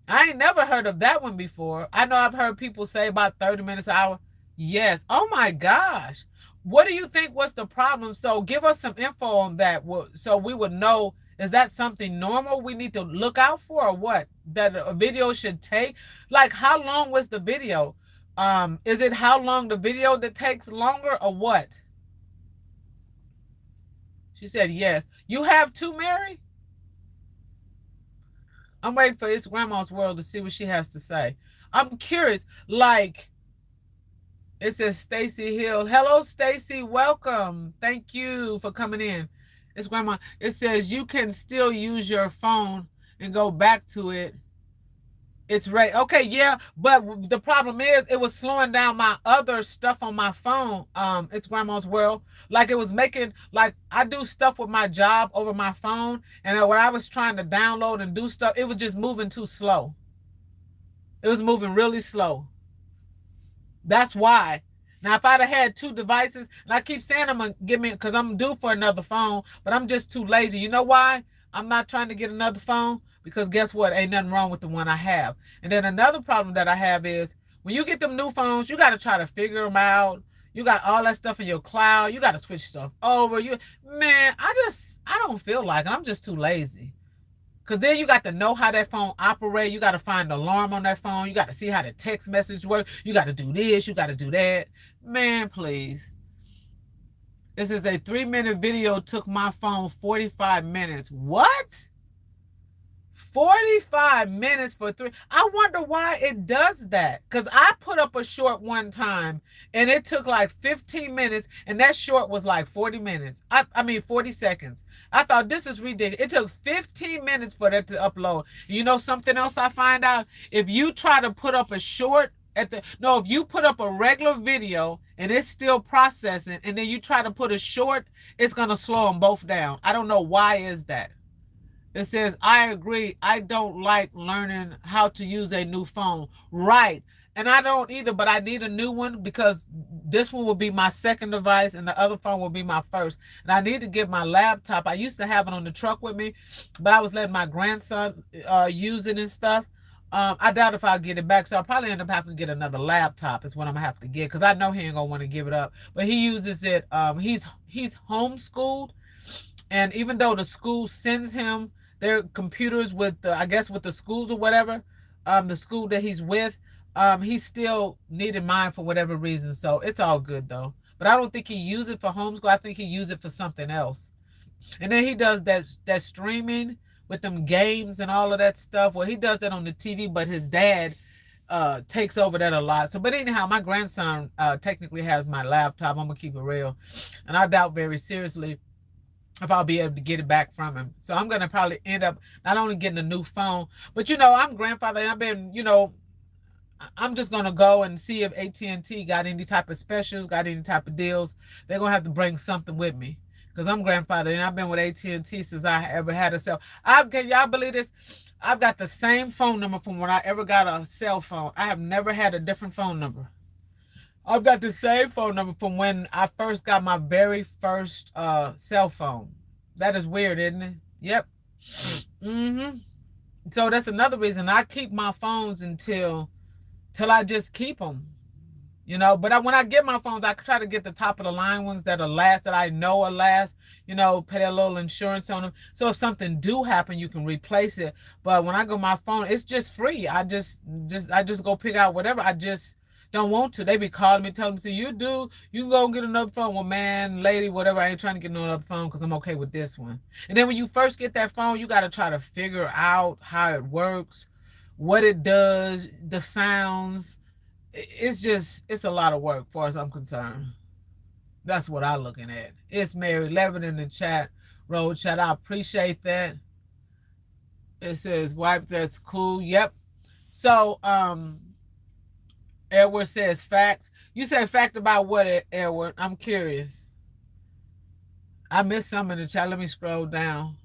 I ain't never heard of that one before. I know I've heard people say about 30 minutes an hour. Yes. Oh my gosh. What do you think was the problem? So give us some info on that, so we would know, is that something normal we need to look out for, or what? That a video should take? Like, how long was the video? Is it how long the video that takes longer, or what? She said yes. You have two, Mary? I'm waiting for It's Grandma's World to see what she has to say. I'm curious, like, it says Stacy Hill. Hello, Stacy. Welcome. Thank you for coming in. It's Grandma. It says you can still use your phone and go back to it. It's right. Okay, yeah. But the problem is it was slowing down my other stuff on my phone. It's Grandma's World. Like, it was making, like, I do stuff with my job over my phone. And when I was trying to download and do stuff, it was just moving too slow. It was moving really slow. That's why. Now, if I'd have had two devices, and I keep saying I'm going to give me, because I'm due for another phone, but I'm just too lazy. You know why I'm not trying to get another phone? Because guess what? Ain't nothing wrong with the one I have. And then another problem that I have is, when you get them new phones, you got to try to figure them out. You got all that stuff in your cloud. You got to switch stuff over. Man, I don't feel like it. I'm just too lazy. Because then you got to know how that phone operates. You got to find the alarm on that phone. You got to see how the text message works. You got to do this. You got to do that. Man, please. This is a 3-minute video. Took my phone 45 minutes. What? 45 minutes for 3. I wonder why it does that. Because I put up a short one time and it took like 15 minutes and that short was like 40 minutes. I mean 40 seconds. I thought this is ridiculous. It took 15 minutes for that to upload. You know something else I find out? If you try to put up a short if you put up a regular video and it's still processing and then you try to put a short, it's going to slow them both down. I don't know why is that. It says, I agree. I don't like learning how to use a new phone. Right. And I don't either, but I need a new one because this one will be my second device and the other phone will be my first. And I need to get my laptop. I used to have it on the truck with me, but I was letting my grandson use it and stuff. I doubt if I'll get it back. So I'll probably end up having to get another laptop is what I'm going to have to get because I know he ain't going to want to give it up. But he uses it. He's homeschooled. And even though the school sends him their computers with I guess with the schools or whatever, the school that he's with, he still needed mine for whatever reason. So it's all good though. But I don't think he used it for homeschool. I think he used it for something else. And then he does that streaming with them games and all of that stuff. Well, he does that on the TV, but his dad takes over that a lot. So, but anyhow, my grandson technically has my laptop. I'm gonna keep it real, and I doubt very seriously if I'll be able to get it back from him. So I'm going to probably end up not only getting a new phone, but, I'm grandfather and I've been, I'm just going to go and see if AT&T got any type of specials, got any type of deals. They're going to have to bring something with me because I'm grandfather and I've been with AT&T since I ever had a cell. Can y'all believe this? I've got the same phone number from when I ever got a cell phone. I have never had a different phone number. I've got the same phone number from when I first got my very first cell phone. That is weird, isn't it? Yep. So that's another reason I keep my phones until I just keep them. But when I get my phones, I try to get the top of the line ones that are last, that I know are last, pay a little insurance on them. So if something do happen, you can replace it. But when I go my phone, it's just free. I just go pick out whatever. I just don't want to. They be calling me, telling me, see, you can go get another phone. Well, man, lady, whatever, I ain't trying to get no other phone because I'm okay with this one. And then when you first get that phone, you got to try to figure out how it works, what it does, the sounds. It's a lot of work as far as I'm concerned. That's what I'm looking at. It's Mary Levin in the chat, road chat. I appreciate that. It says, wipe, that's cool. Yep. So, Edward says fact. You said fact about what, Edward? I'm curious. I missed some in the chat. Let me scroll down.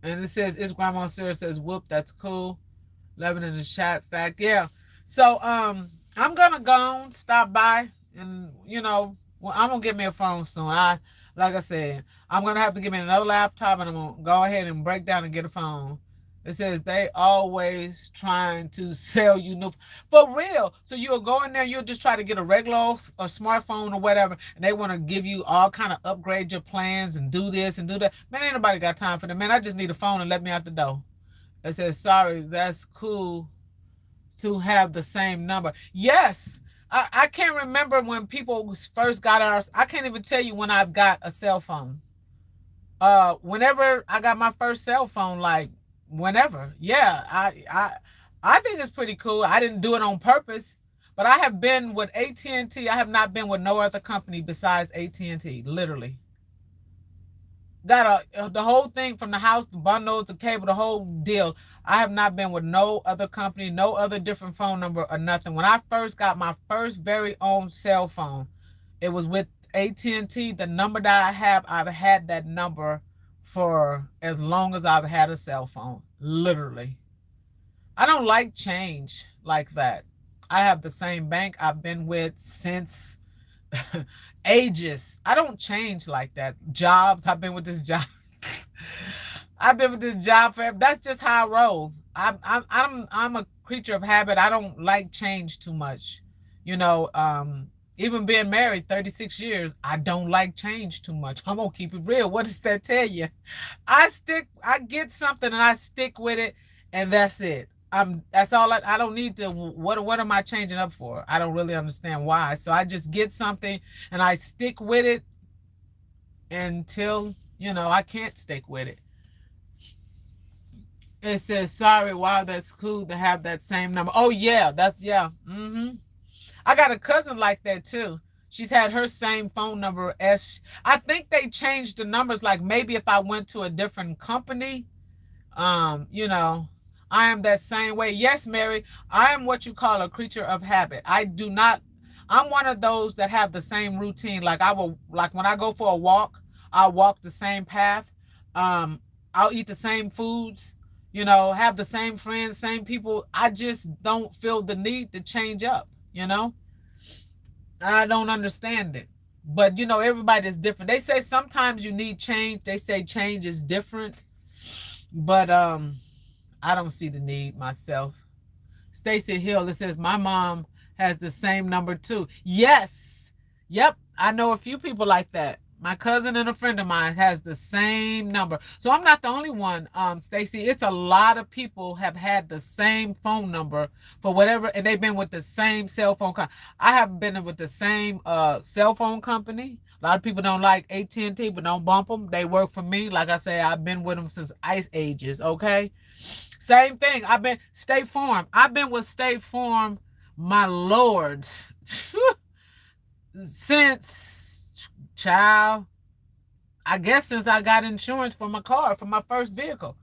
And it says, is Grandma Sarah says, whoop, that's cool. Levin in the chat, fact. Yeah. So, I'm going to go and stop by and, I'm going to get me a phone soon. Like I said, I'm going to have to get me another laptop and I'm going to go ahead and break down and get a phone. It says they always trying to sell you new, for real. So you'll go in there, you'll just try to get a regular or smartphone or whatever, and they want to give you all kind of upgrade your plans and do this and do that. Man, ain't nobody got time for that. Man, I just need a phone and let me out the door. It says, sorry, that's cool to have the same number. Yes, I can't remember when people first got ours. I can't even tell you when I've got a cell phone. Whenever I got my first cell phone, like, whenever. Yeah, I think it's pretty cool. I didn't do it on purpose, but I have been with AT&T. I have not been with no other company besides AT&T, literally. Got the whole thing from the house, the bundles, the cable, the whole deal. I have not been with no other company, no other different phone number or nothing. When I first got my first very own cell phone, it was with AT&T. The number that I have, I've had that number for as long as I've had a cell phone, literally. I don't like change like that. I have the same bank I've been with since ages. I don't change like that. Jobs, I've been with this job. I've been with this job forever. That's just how I roll. I'm a creature of habit. I don't like change too much. Even being married 36 years, I don't like change too much. I'm gonna keep it real. What does that tell you? I get something and I stick with it, and that's it. That's all. I don't need to. What am I changing up for? I don't really understand why. So I just get something and I stick with it until I can't stick with it. It says, sorry, wow, that's cool to have that same number. Oh yeah, yeah. I got a cousin like that too. She's had her same phone number as I think they changed the numbers. Like maybe if I went to a different company, I am that same way. Yes, Mary, I am what you call a creature of habit. I'm one of those that have the same routine. Like like when I go for a walk, I'll walk the same path. I'll eat the same foods, have the same friends, same people. I just don't feel the need to change up, I don't understand it. But everybody is different. They say sometimes you need change. They say change is different. But I don't see the need myself. Stacy Hill, it says my mom has the same number too. Yes. Yep. I know a few people like that. My cousin and a friend of mine has the same number. So I'm not the only one, Stacy. It's a lot of people have had the same phone number for whatever, and they've been with the same cell phone company. I have been with the same cell phone company. A lot of people don't like AT&T, but don't bump them. They work for me. Like I say, I've been with them since Ice Ages, okay? Same thing. State Farm. I've been with State Farm, my Lord, since, child, I guess since I got insurance for my car, for my first vehicle.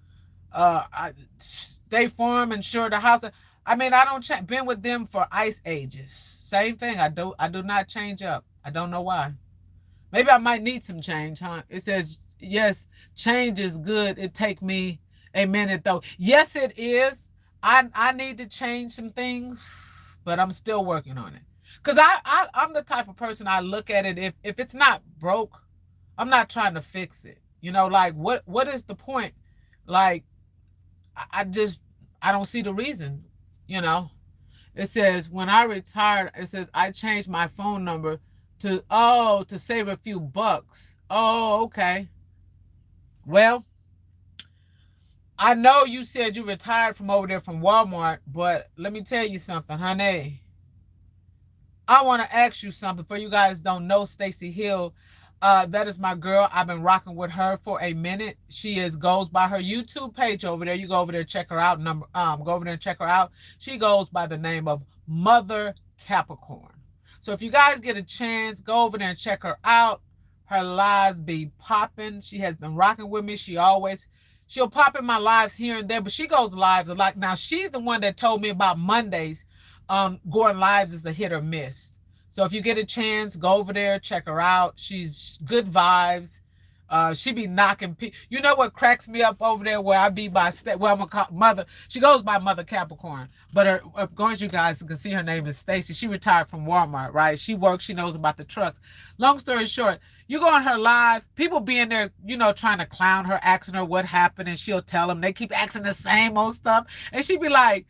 State Farm, insured the house. I don't been with them for Ice Ages. Same thing. I do not change up. I don't know why. Maybe I might need some change, huh? It says, yes, change is good. It take me a minute though. Yes, it is. I need to change some things, but I'm still working on it. Because I'm the type of person, I look at it, if it's not broke, I'm not trying to fix it. Like what is the point? Like, I don't see the reason, It says, when I retired, it says, I changed my phone number to save a few bucks. Oh, okay. Well, I know you said you retired from over there from Walmart, but let me tell you something, honey. I want to ask you something. For you guys don't know Stacy Hill, that is my girl. I've been rocking with her for a minute. She goes by her YouTube page over there. You go over there, check her out. Go over there and check her out. She goes by the name of Mother Capricorn. So if you guys get a chance, go over there and check her out. Her lives be popping. She has been rocking with me. She'll pop in my lives here and there, but she goes lives a lot. Now, she's the one that told me about Mondays. Going lives is a hit or miss. So if you get a chance, go over there, check her out. She's good vibes. She be knocking people. You know what cracks me up over there where I be by I'm gonna call Mother. She goes by Mother Capricorn, but of course you guys can see her name is Stacy. She retired from Walmart, right? She works. She knows about the trucks. Long story short, you go on her live. People be in there, trying to clown her, asking her what happened, and she'll tell them. They keep asking the same old stuff, and she be like,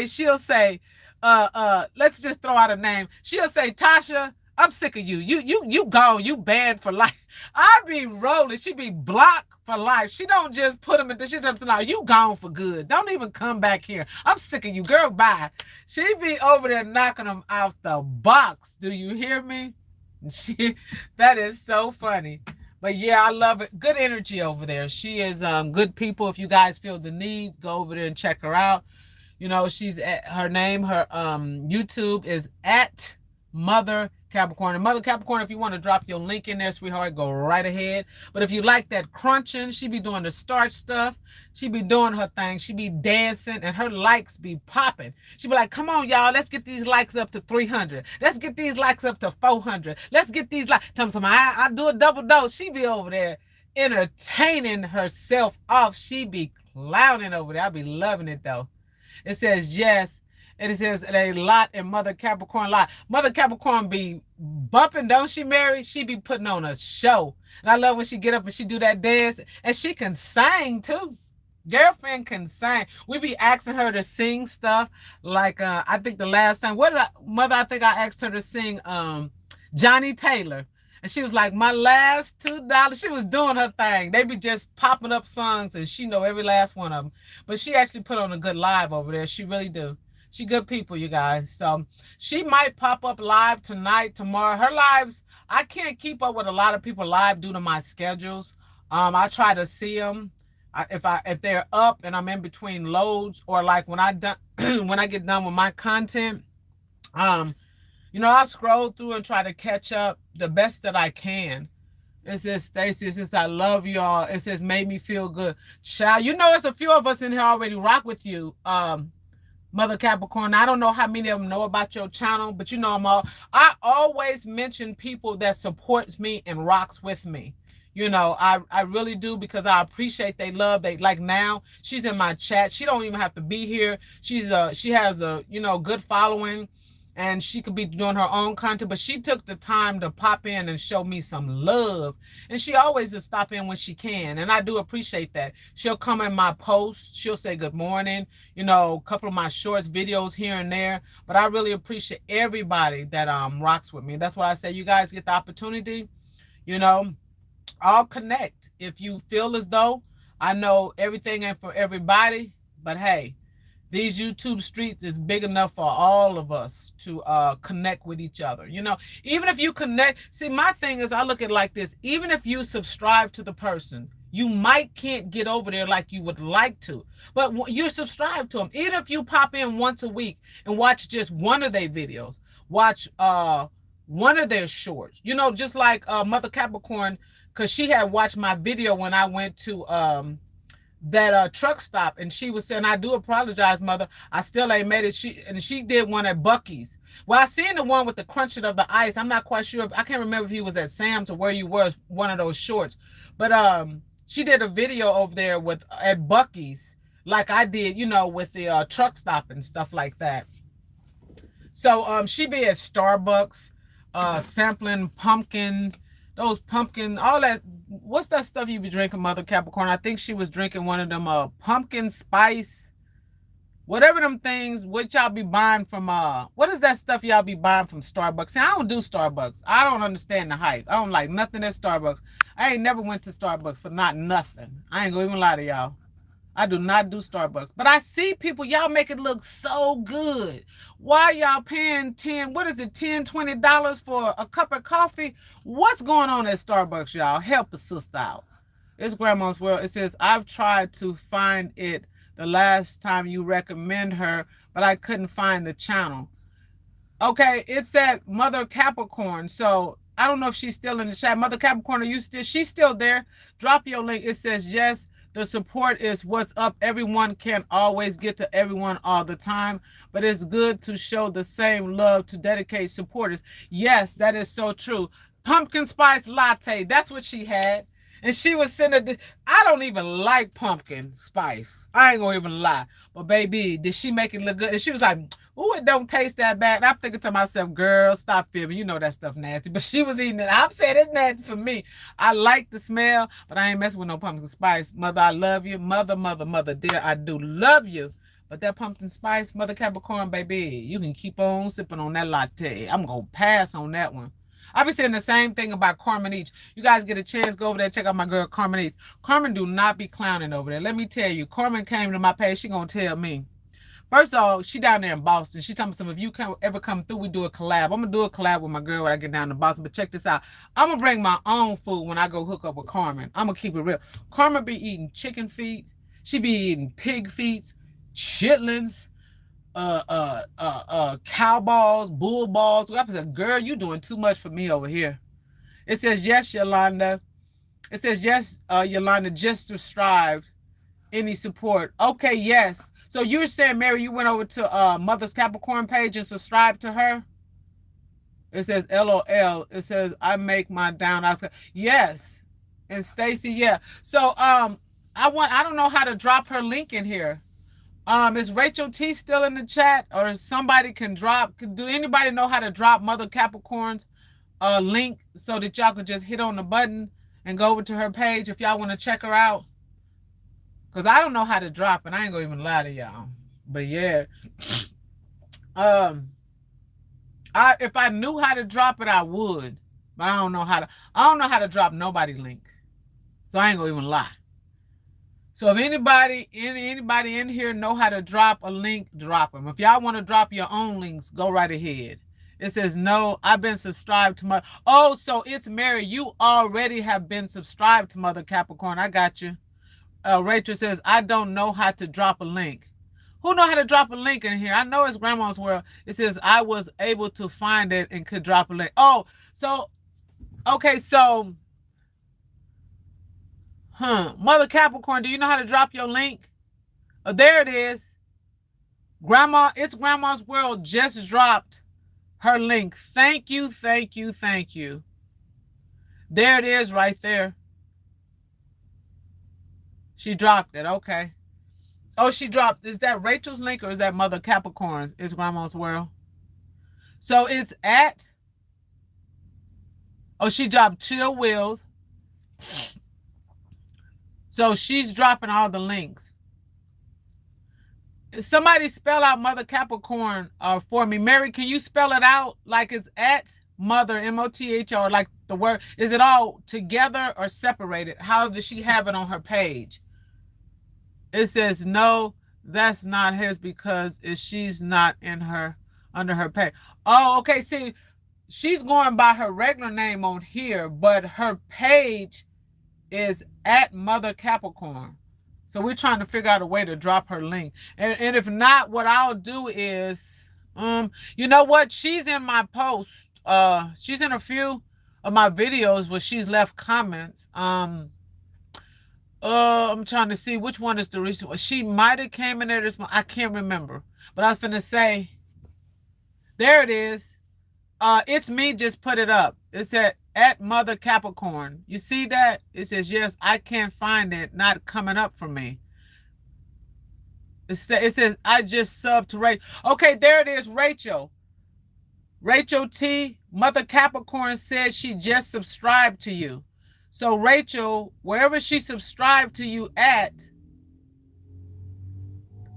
she'll say, let's just throw out a name. She'll say, Tasha, I'm sick of you. You gone. You banned for life. I be rolling. She be blocked for life. She don't just put them in. She says, "No, you gone for good. Don't even come back here. I'm sick of you, girl. Bye." She be over there knocking them out the box. Do you hear me? That is so funny. But yeah, I love it. Good energy over there. She is good people. If you guys feel the need, go over there and check her out. She's her name. Her YouTube is at Mother Capricorn. And Mother Capricorn, if you want to drop your link in there, sweetheart, go right ahead. But if you like that crunching, she be doing the starch stuff. She be doing her thing. She be dancing, and her likes be popping. She be like, come on, y'all. Let's get these likes up to 300. Let's get these likes up to 400. Let's get these likes. Tell me something. I do a double dose. She be over there entertaining herself off. She be clowning over there. I be loving it, though. It says, yes. And it says a lot in Mother Capricorn lot. Mother Capricorn be bumping, don't she, Mary? She be putting on a show. And I love when she get up and she do that dance. And she can sing, too. Girlfriend can sing. We be asking her to sing stuff like I think the last time mother, I think I asked her to sing Johnny Taylor. And she was like, my last $2. She was doing her thing. They be just popping up songs and she know every last one of them. But she actually put on a good live over there. She really do. She good people, you guys. So she might pop up live tonight, tomorrow. Her lives, I can't keep up with a lot of people live due to my schedules. I try to see them if they're up and I'm in between loads, or like when I done when I get done with my content. I scroll through and try to catch up the best that I can. It says, Stacy, it says, I love y'all. It says, made me feel good. Child, it's a few of us in here already rock with you. Mother Capricorn. I don't know how many of them know about your channel, but I always mention people that supports me and rocks with me. I really do, because I appreciate they love. They like, now she's in my chat. She don't even have to be here. She has a good following, and she could be doing her own content, but she took the time to pop in and show me some love. And she always just stop in when she can, and I do appreciate that. She'll come in my posts. She'll say good morning, a couple of my shorts, videos here and there. But I really appreciate everybody that rocks with me. That's what I say. You guys get the opportunity, I'll connect. If you feel as though I know everything ain't for everybody, but hey, these YouTube streets is big enough for all of us to connect with each other. Even if you connect, see, my thing is, I look at it like this. Even if you subscribe to the person, you can't get over there like you would like to, but you're subscribed to them. Even if you pop in once a week and watch just one of their videos, watch one of their shorts, just like Mother Capricorn, because she had watched my video when I went to that truck stop, and she was saying, I do apologize, Mother, I still ain't made it. She did one at Buc-ee's. Well, I seen the one with the crunching of the ice. I'm not quite sure. I can't remember if he was at Sam's or where you were, one of those shorts. But she did a video over there at Buc-ee's, like I did, with the truck stop and stuff like that. So she be at Starbucks, sampling pumpkins, those pumpkin, all that. What's that stuff you be drinking, Mother Capricorn? I think she was drinking one of them pumpkin spice, whatever them things. What y'all be buying from what is that stuff y'all be buying from Starbucks? See, I don't do Starbucks. I don't understand the hype. I don't like nothing at Starbucks. I ain't never went to Starbucks for not nothing. I ain't gonna even lie to y'all. I do not do Starbucks. But I see people, y'all make it look so good. Why y'all paying $10, $20 for a cup of coffee? What's going on at Starbucks, y'all? Help a sister out. It's Grandma's World. It says, I've tried to find it the last time you recommend her, but I couldn't find the channel. Okay, it's at Mother Capricorn. So I don't know if she's still in the chat. Mother Capricorn, she's still there? Drop your link. It says, yes. The support is what's up. Everyone can't always get to everyone all the time, but it's good to show the same love to dedicated supporters. Yes, that is so true. Pumpkin spice latte. That's what she had. And she was sending, I don't even like pumpkin spice. I ain't gonna even lie. But baby, did she make it look good? And she was like, oh, it don't taste that bad. And I'm thinking to myself, girl, stop fibbing. You know that stuff nasty. But she was eating it. I'm saying it's nasty for me. I like the smell, but I ain't messing with no pumpkin spice. Mother, I love you. Mother, dear, I do love you. But that pumpkin spice, Mother Capricorn, baby, you can keep on sipping on that latte. I'm gonna pass on that one. I be saying the same thing about Carmen Each. You guys get a chance, go over there, check out my girl Carmen Each. Carmen do not be clowning over there. Let me tell you, Carmen came to my page, she gonna tell me. First of all, she down there in Boston. She told me some, if you ever come through, we do a collab. I'm gonna do a collab with my girl when I get down to Boston. But check this out. I'm gonna bring my own food when I go hook up with Carmen. I'm gonna keep it real. Carmen be eating chicken feet. She be eating pig feet, chitlins, cow balls, bull balls. I said, girl, you doing too much for me over here. It says, yes, Yolanda. It says, yes, Yolanda, just to strive any support. Okay, yes. So you're saying, Mary, you went over to Mother's Capricorn page and subscribed to her? It says, LOL. It says, I make my down Oscar. Yes. And Stacy, yeah. So I don't know how to drop her link in here. Is Rachel T still in the chat, or somebody can drop? Do anybody know how to drop Mother Capricorn's link so that y'all can just hit on the button and go over to her page if y'all want to check her out? Because I don't know how to drop it. I ain't gonna even lie to y'all. But yeah. If I knew how to drop it, I would. But I don't know how to drop nobody link. So I ain't gonna even lie. So if anybody in here know how to drop a link, drop them. If y'all want to drop your own links, go right ahead. It says, no, I've been subscribed to my... Oh, so it's Mary. You already have been subscribed to Mother Capricorn. I got you. Rachel says, I don't know how to drop a link. Who know how to drop a link in here? I know it's Grandma's World. It says, I was able to find it and could drop a link. Oh, so, okay, so... Mother Capricorn, do you know how to drop your link? Oh, there it is. It's Grandma's World just dropped her link. Thank you, thank you, thank you. There it is right there. She dropped it. Okay. Oh, she dropped. Is that Rachel's link or is that Mother Capricorn's? It's Grandma's World. So it's at... Oh, she dropped Chill Wills. So she's dropping all the links. Somebody spell out Mother Capricorn for me. Mary, can you spell it out like it's at Mother, M-O-T-H, or like the word? Is it all together or separated? How does she have it on her page? It says, no, that's not his because she's not in her, under her page. Oh, okay. See, she's going by her regular name on here, but her page is at Mother Capricorn. So we're trying to figure out a way to drop her link. And if not, what I'll do is, you know what? She's in my post. She's in a few of my videos where she's left comments. I'm trying to see which one is the recent one. She might have came in there this month. I can't remember. But I was finna say, there it is. It's me just put it up. It said at Mother Capricorn. You see that? It says, yes, I can't find it. Not coming up for me. It says, I just subbed to Rachel. Okay, there it is, Rachel. Rachel T. Mother Capricorn says she just subscribed to you. So Rachel, wherever she subscribed to you at,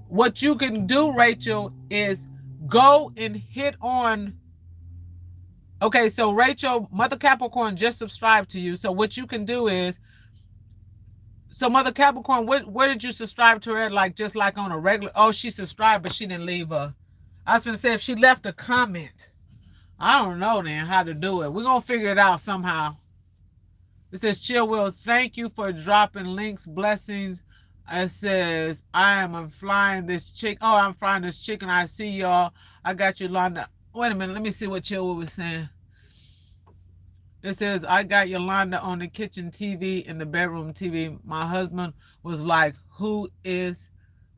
what you can do, Rachel, is go and hit on... Okay, so Rachel, Mother Capricorn just subscribed to you. So what you can do is, so Mother Capricorn, where did you subscribe to her? Like, just like on a regular... Oh, she subscribed, but she didn't leave a... I was going to say, if she left a comment, I don't know then how to do it. We're going to figure it out somehow. It says, Chill Will, thank you for dropping links, blessings. It says, I'm flying this chick. Oh, I'm flying this chicken. I see y'all. I got you, Yolanda. Wait a minute. Let me see what Chill Will was saying. It says, I got Yolanda on the kitchen TV and the bedroom TV. My husband was like,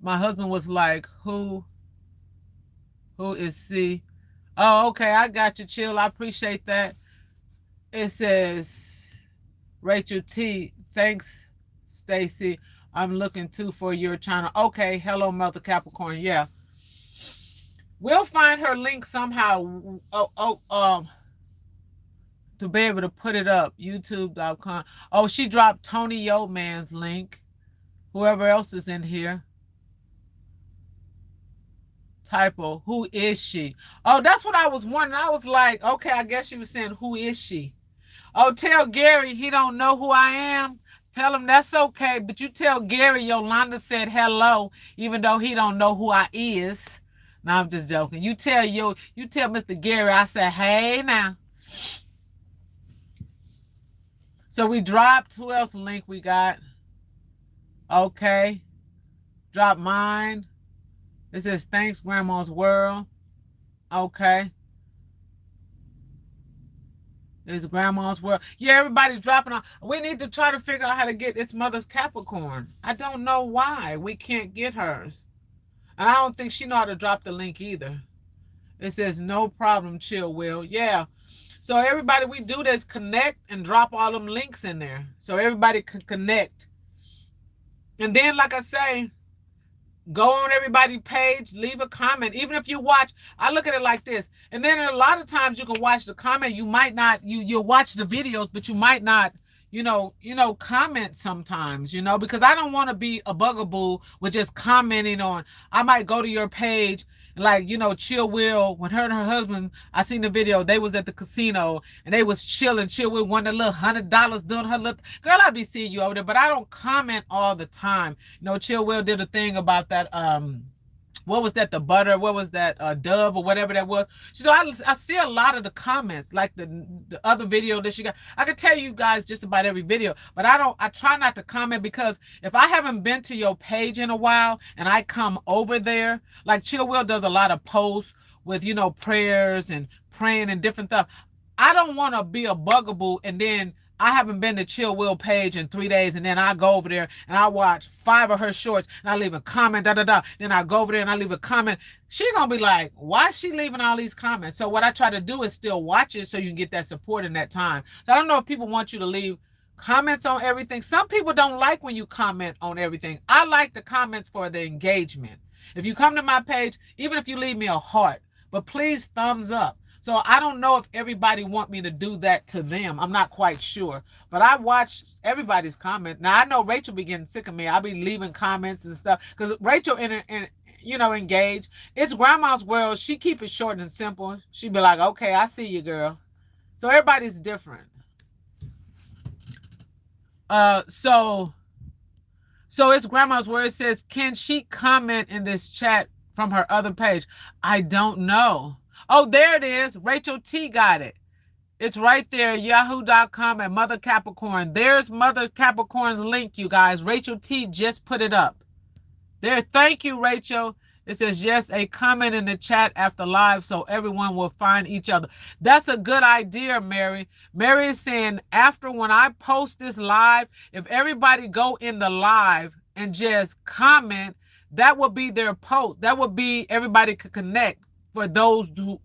my husband was like, who is C? Oh, okay. I got you, Chill. I appreciate that. It says, Rachel T, thanks, Stacy. I'm looking too for your channel. Okay. Hello, Mother Capricorn. Yeah. We'll find her link somehow. To be able to put it up. YouTube.com. Oh, she dropped Tony Yeoman's link. Whoever else is in here. Typo. Who is she? Oh, that's what I was wondering. I was like, okay, I guess she was saying, who is she? Oh, tell Gary he don't know who I am. Tell him that's okay. But you tell Gary Yolanda said hello, even though he don't know who I is. No, I'm just joking. You tell Mr. Gary I said, hey now. So we dropped, who else link we got? Okay. Drop mine. It says, thanks, Grandma's World. Okay. It's Grandma's World. Yeah, everybody's dropping on. We need to try to figure out how to get its Mother's Capricorn. I don't know why we can't get hers. And I don't think she know how to drop the link either. It says, no problem, Chill Will. Yeah. So everybody, we do this, connect and drop all them links in there. So everybody can connect. And then, like I say, go on everybody's page, leave a comment. Even if you watch, I look at it like this. And then a lot of times you can watch the comment. You might not, you'll watch the videos, but you might not, comment sometimes, because I don't want to be a bugaboo with just commenting on. I might go to your page, like, Chill Will, when her and her husband, I seen the video, they was at the casino and they was chilling. Chill Will won a little $100 doing her little, girl, I be seeing you over there, but I don't comment all the time. Chill Will did a thing about that, what was that, the butter, what was that, Dove or whatever that was. So I see a lot of the comments, like the other video that she got. I can tell you guys just about every video, but I try not to comment, because if I haven't been to your page in a while and I come over there, like Chill Will does a lot of posts with, prayers and praying and different stuff. I don't want to be a bugaboo and then I haven't been to Chill Will page in 3 days, and then I go over there and I watch 5 of her shorts and I leave a comment, Then I go over there and I leave a comment. She gonna be like, why is she leaving all these comments? So what I try to do is still watch it so you can get that support in that time. So I don't know if people want you to leave comments on everything. Some people don't like when you comment on everything. I like the comments for the engagement. If you come to my page, even if you leave me a heart, but please thumbs up. So I don't know if everybody want me to do that to them. I'm not quite sure. But I watch everybody's comment. Now, I know Rachel be getting sick of me. I'll be leaving comments and stuff. Because Rachel, engage. It's Grandma's World. She keep it short and simple. She be like, okay, I see you, girl. So everybody's different. So it's Grandma's World. It says, can she comment in this chat from her other page? I don't know. Oh, there it is. Rachel T got it. It's right there, yahoo.com and Mother Capricorn. There's Mother Capricorn's link, you guys. Rachel T just put it up. There, thank you, Rachel. It says, yes, a comment in the chat after live so everyone will find each other. That's a good idea, Mary. Mary is saying, after when I post this live, if everybody go in the live and just comment, that would be their post. That would be, everybody could connect. For those who,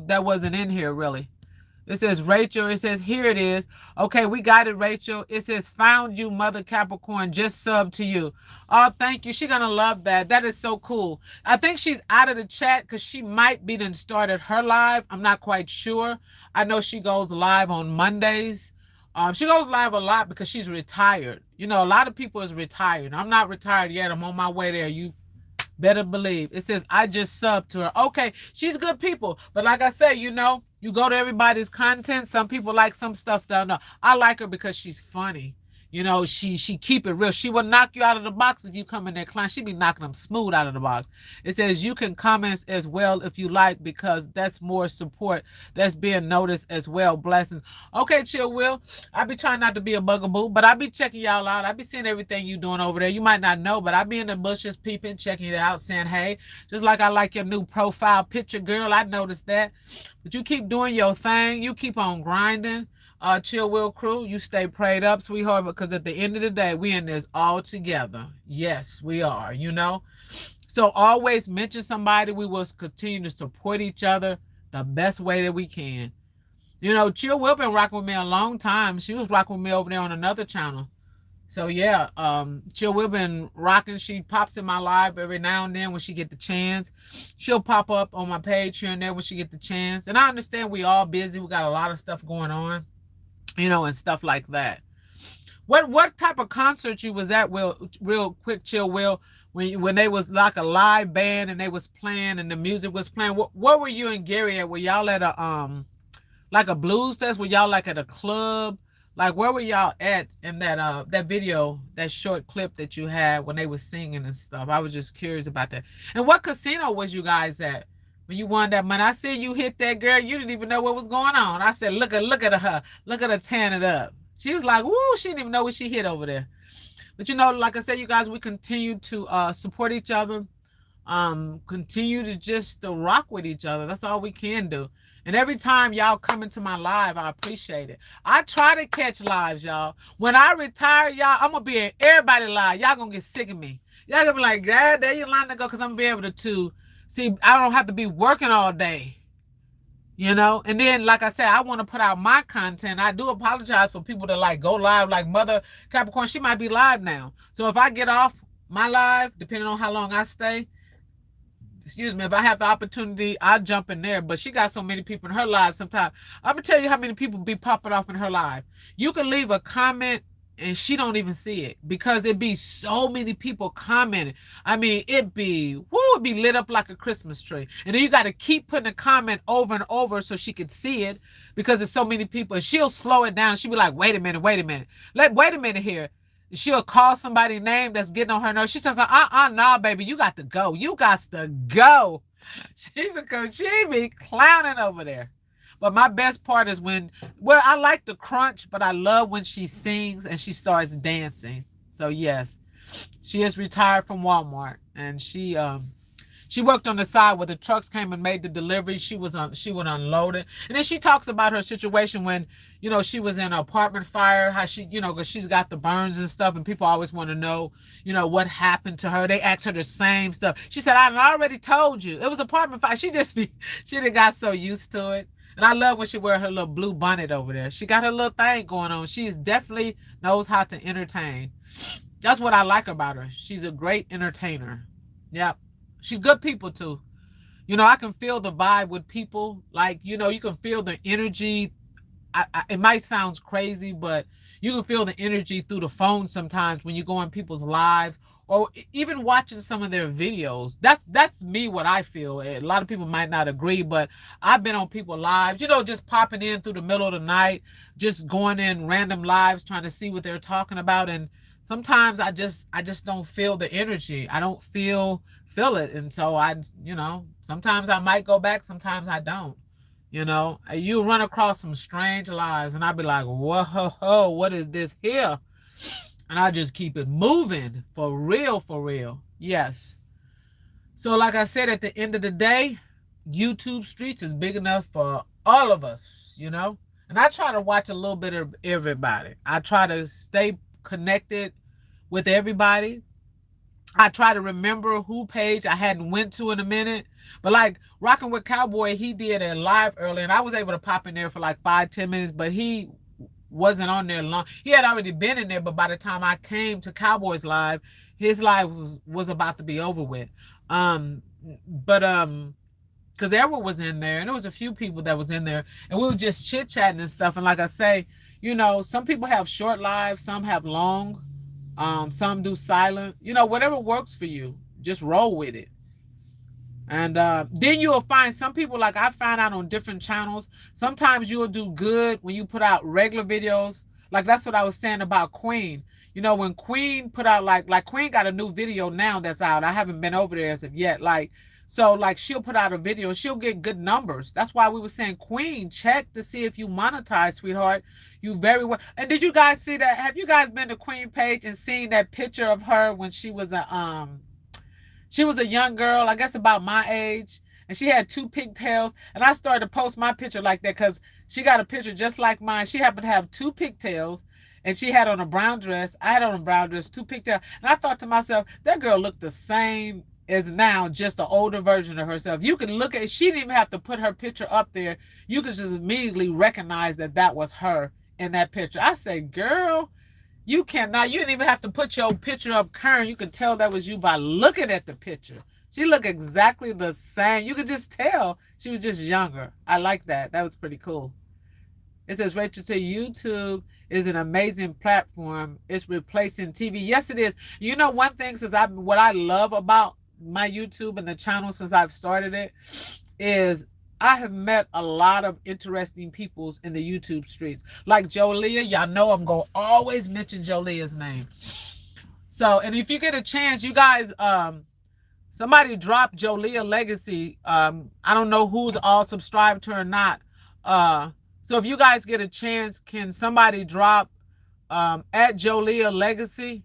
that wasn't in here really. It says Rachel. It says, here it is. Okay, we got it, Rachel. It says, found you, Mother Capricorn. Just sub to you. Oh, thank you. She's going to love that. That is so cool. I think she's out of the chat because she might be done started her live. I'm not quite sure. I know she goes live on Mondays. She goes live a lot because she's retired. A lot of people is retired. I'm not retired yet. I'm on my way there. You better believe. It says, I just subbed to her. Okay, she's good people. But like I say, you go to everybody's content. Some people like some stuff. Don't know. I like her because she's funny. She keep it real. She will knock you out of the box if you come in there, client. She be knocking them smooth out of the box. It says you can comment as well if you like, because that's more support that's being noticed as well. Blessings. Okay, Chill Will. I be trying not to be a bugaboo, but I be checking y'all out. I be seeing everything you doing over there. You might not know, but I be in the bushes peeping, checking it out, saying hey. Just like I like your new profile picture, girl. I noticed that. But you keep doing your thing. You keep on grinding. Chill Will crew, you stay prayed up, sweetheart, because at the end of the day, we in this all together. Yes, we are, So always mention somebody. We will continue to support each other the best way that we can. Chill Will been rocking with me a long time. She was rocking with me over there on another channel. So yeah, Chill Will been rocking. She pops in my live every now and then when she get the chance. She'll pop up on my page here and there when she get the chance. And I understand we all busy. We got a lot of stuff going on. And stuff like that. What type of concert you was at, Will? Real quick, Chill Will, when they was like a live band and they was playing and the music was playing. What were you and Gary at? Were y'all at a like a blues fest? Were y'all like at a club? Like where were y'all at in that video, that short clip that you had when they was singing and stuff? I was just curious about that. And what casino was you guys at when you won that money? I see you hit that girl. You didn't even know what was going on. I said, look at her. Look at her tan it up. She was like, woo, she didn't even know what she hit over there. But like I said, you guys, we continue to support each other. Continue to just rock with each other. That's all we can do. And every time y'all come into my live, I appreciate it. I try to catch lives, y'all. When I retire, y'all, I'm going to be in everybody live. Y'all going to get sick of me. Y'all going to be like, God, there you line to go, because I'm going to be able to see, I don't have to be working all day. And then, like I said, I want to put out my content. I do apologize for people that go live, like Mother Capricorn. She might be live now. So if I get off my live, depending on how long I stay, excuse me, if I have the opportunity, I'll jump in there. But she got so many people in her live sometimes. I'm gonna tell you how many people be popping off in her live. You can leave a comment and she don't even see it because it be so many people commenting. I mean, it be lit up like a Christmas tree. And then you got to keep putting a comment over and over so she can see it because there's so many people. And she'll slow it down. She'll be like, wait a minute. Wait a minute here. She'll call somebody's name that's getting on her nerves. She says, nah, baby, you got to go. You got to go. She be clowning over there. But my best part is when, well, I like the crunch, but I love when she sings and she starts dancing. So yes, she is retired from Walmart, and she worked on the side where the trucks came and made the delivery. She would unload it. And then she talks about her situation when, you know, she was in an apartment fire, how she, you know, because she's got the burns and stuff, and people always want to know, you know, what happened to her. They ask her the same stuff. She said, I already told you. It was apartment fire. She done got so used to it. And I love when she wear her little blue bonnet over there. She got her little thing going on. She is definitely knows how to entertain. That's what I like about her. She's a great entertainer. Yep. She's good people too. You know, I can feel the vibe with people. Like, you know, you can feel the energy. It might sound crazy, but you can feel the energy through the phone sometimes when you go on people's lives or even watching some of their videos. That's me, what I feel. A lot of people might not agree, but I've been on people's lives, you know, just popping in through the middle of the night, just going in random lives, trying to see what they're talking about. And sometimes I just don't feel the energy. I don't feel it. And so you know, sometimes I might go back, sometimes I don't. You know, you run across some strange lives and I'd be like, whoa, what is this here? And I just keep it moving for real, for real. Yes. So like I said, at the end of the day, YouTube Streets is big enough for all of us, you know? And I try to watch a little bit of everybody. I try to stay connected with everybody. I try to remember who page I hadn't went to in a minute. But like Rocking with Cowboy, he did a live earlier, and I was able to pop in there for like 5-10 minutes, but he wasn't on there long. He had already been in there, but by the time I came to Cowboy's live, his live was about to be over with. Because Edward was in there, and there was a few people that was in there, and we were just chit-chatting and stuff. And like I say, you know, some people have short lives, some have long, some do silent. You know, whatever works for you, just roll with it. And then you'll find some people, like I found out on different channels, sometimes you'll do good when you put out regular videos. Like that's what I was saying about Queen. You know, when Queen put out, like Queen got a new video now that's out. I haven't been over there as of yet. So like she'll put out a video, she'll get good numbers. That's why we were saying, Queen, check to see if you monetize, sweetheart. You very well. And did you guys see that? Have you guys been to Queen page and seen that picture of her when she was a young girl, I guess about my age, and she had 2 pigtails? And I started to post my picture like that because she got a picture just like mine. She happened to have 2 pigtails, and she had on a brown dress. I had on a brown dress, 2 pigtails. And I thought to myself, that girl looked the same as now, just an older version of herself. You can look at, she didn't even have to put her picture up there. You could just immediately recognize that that was her in that picture. I said, girl, you cannot, you didn't even have to put your picture up current. You could tell that was you by looking at the picture. She looked exactly the same. You could just tell she was just younger. I like that. That was pretty cool. It says, Rachel, to YouTube is an amazing platform. It's replacing TV. Yes, it is. You know, one thing, what I love about my YouTube and the channel since I've started it is I have met a lot of interesting peoples in the YouTube streets. Like Jolia, y'all know I'm going to always mention Jolia's name. So, and if you get a chance, you guys, somebody drop Jolia Legacy. I don't know who's all subscribed to her or not. So if you guys get a chance, can somebody drop at Jolia Legacy?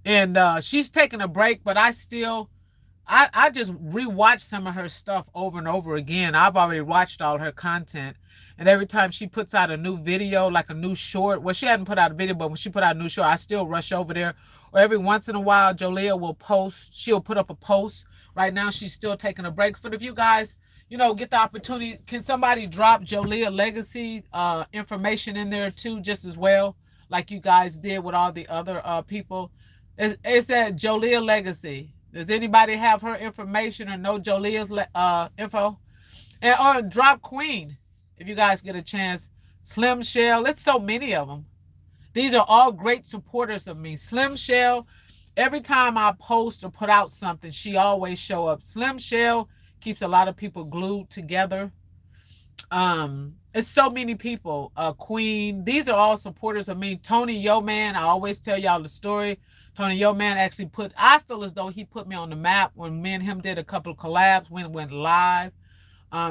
And she's taking a break, but I just rewatch some of her stuff over and over again. I've already watched all her content. And every time she puts out a new video, like a new short, well, she hadn't put out a video, but when she put out a new short, I still rush over there. Or every once in a while, Jolia will post, she'll put up a post. Right now, she's still taking a break. But if you guys, you know, get the opportunity, can somebody drop Jolia Legacy information in there too, just as well, like you guys did with all the other people? It's at Jolia Legacy. Does anybody have her information or know Jolia's info? And or drop Queen if you guys get a chance. Slim Shell, it's so many of them. These are all great supporters of me. Slim Shell, every time I post or put out something, she always show up. Slim Shell keeps a lot of people glued together. It's so many people. Queen, these are all supporters of me. Tony Yo Man, I always tell y'all the story. Tony Yo Man actually I feel as though he put me on the map when me and him did a couple of collabs when it went live.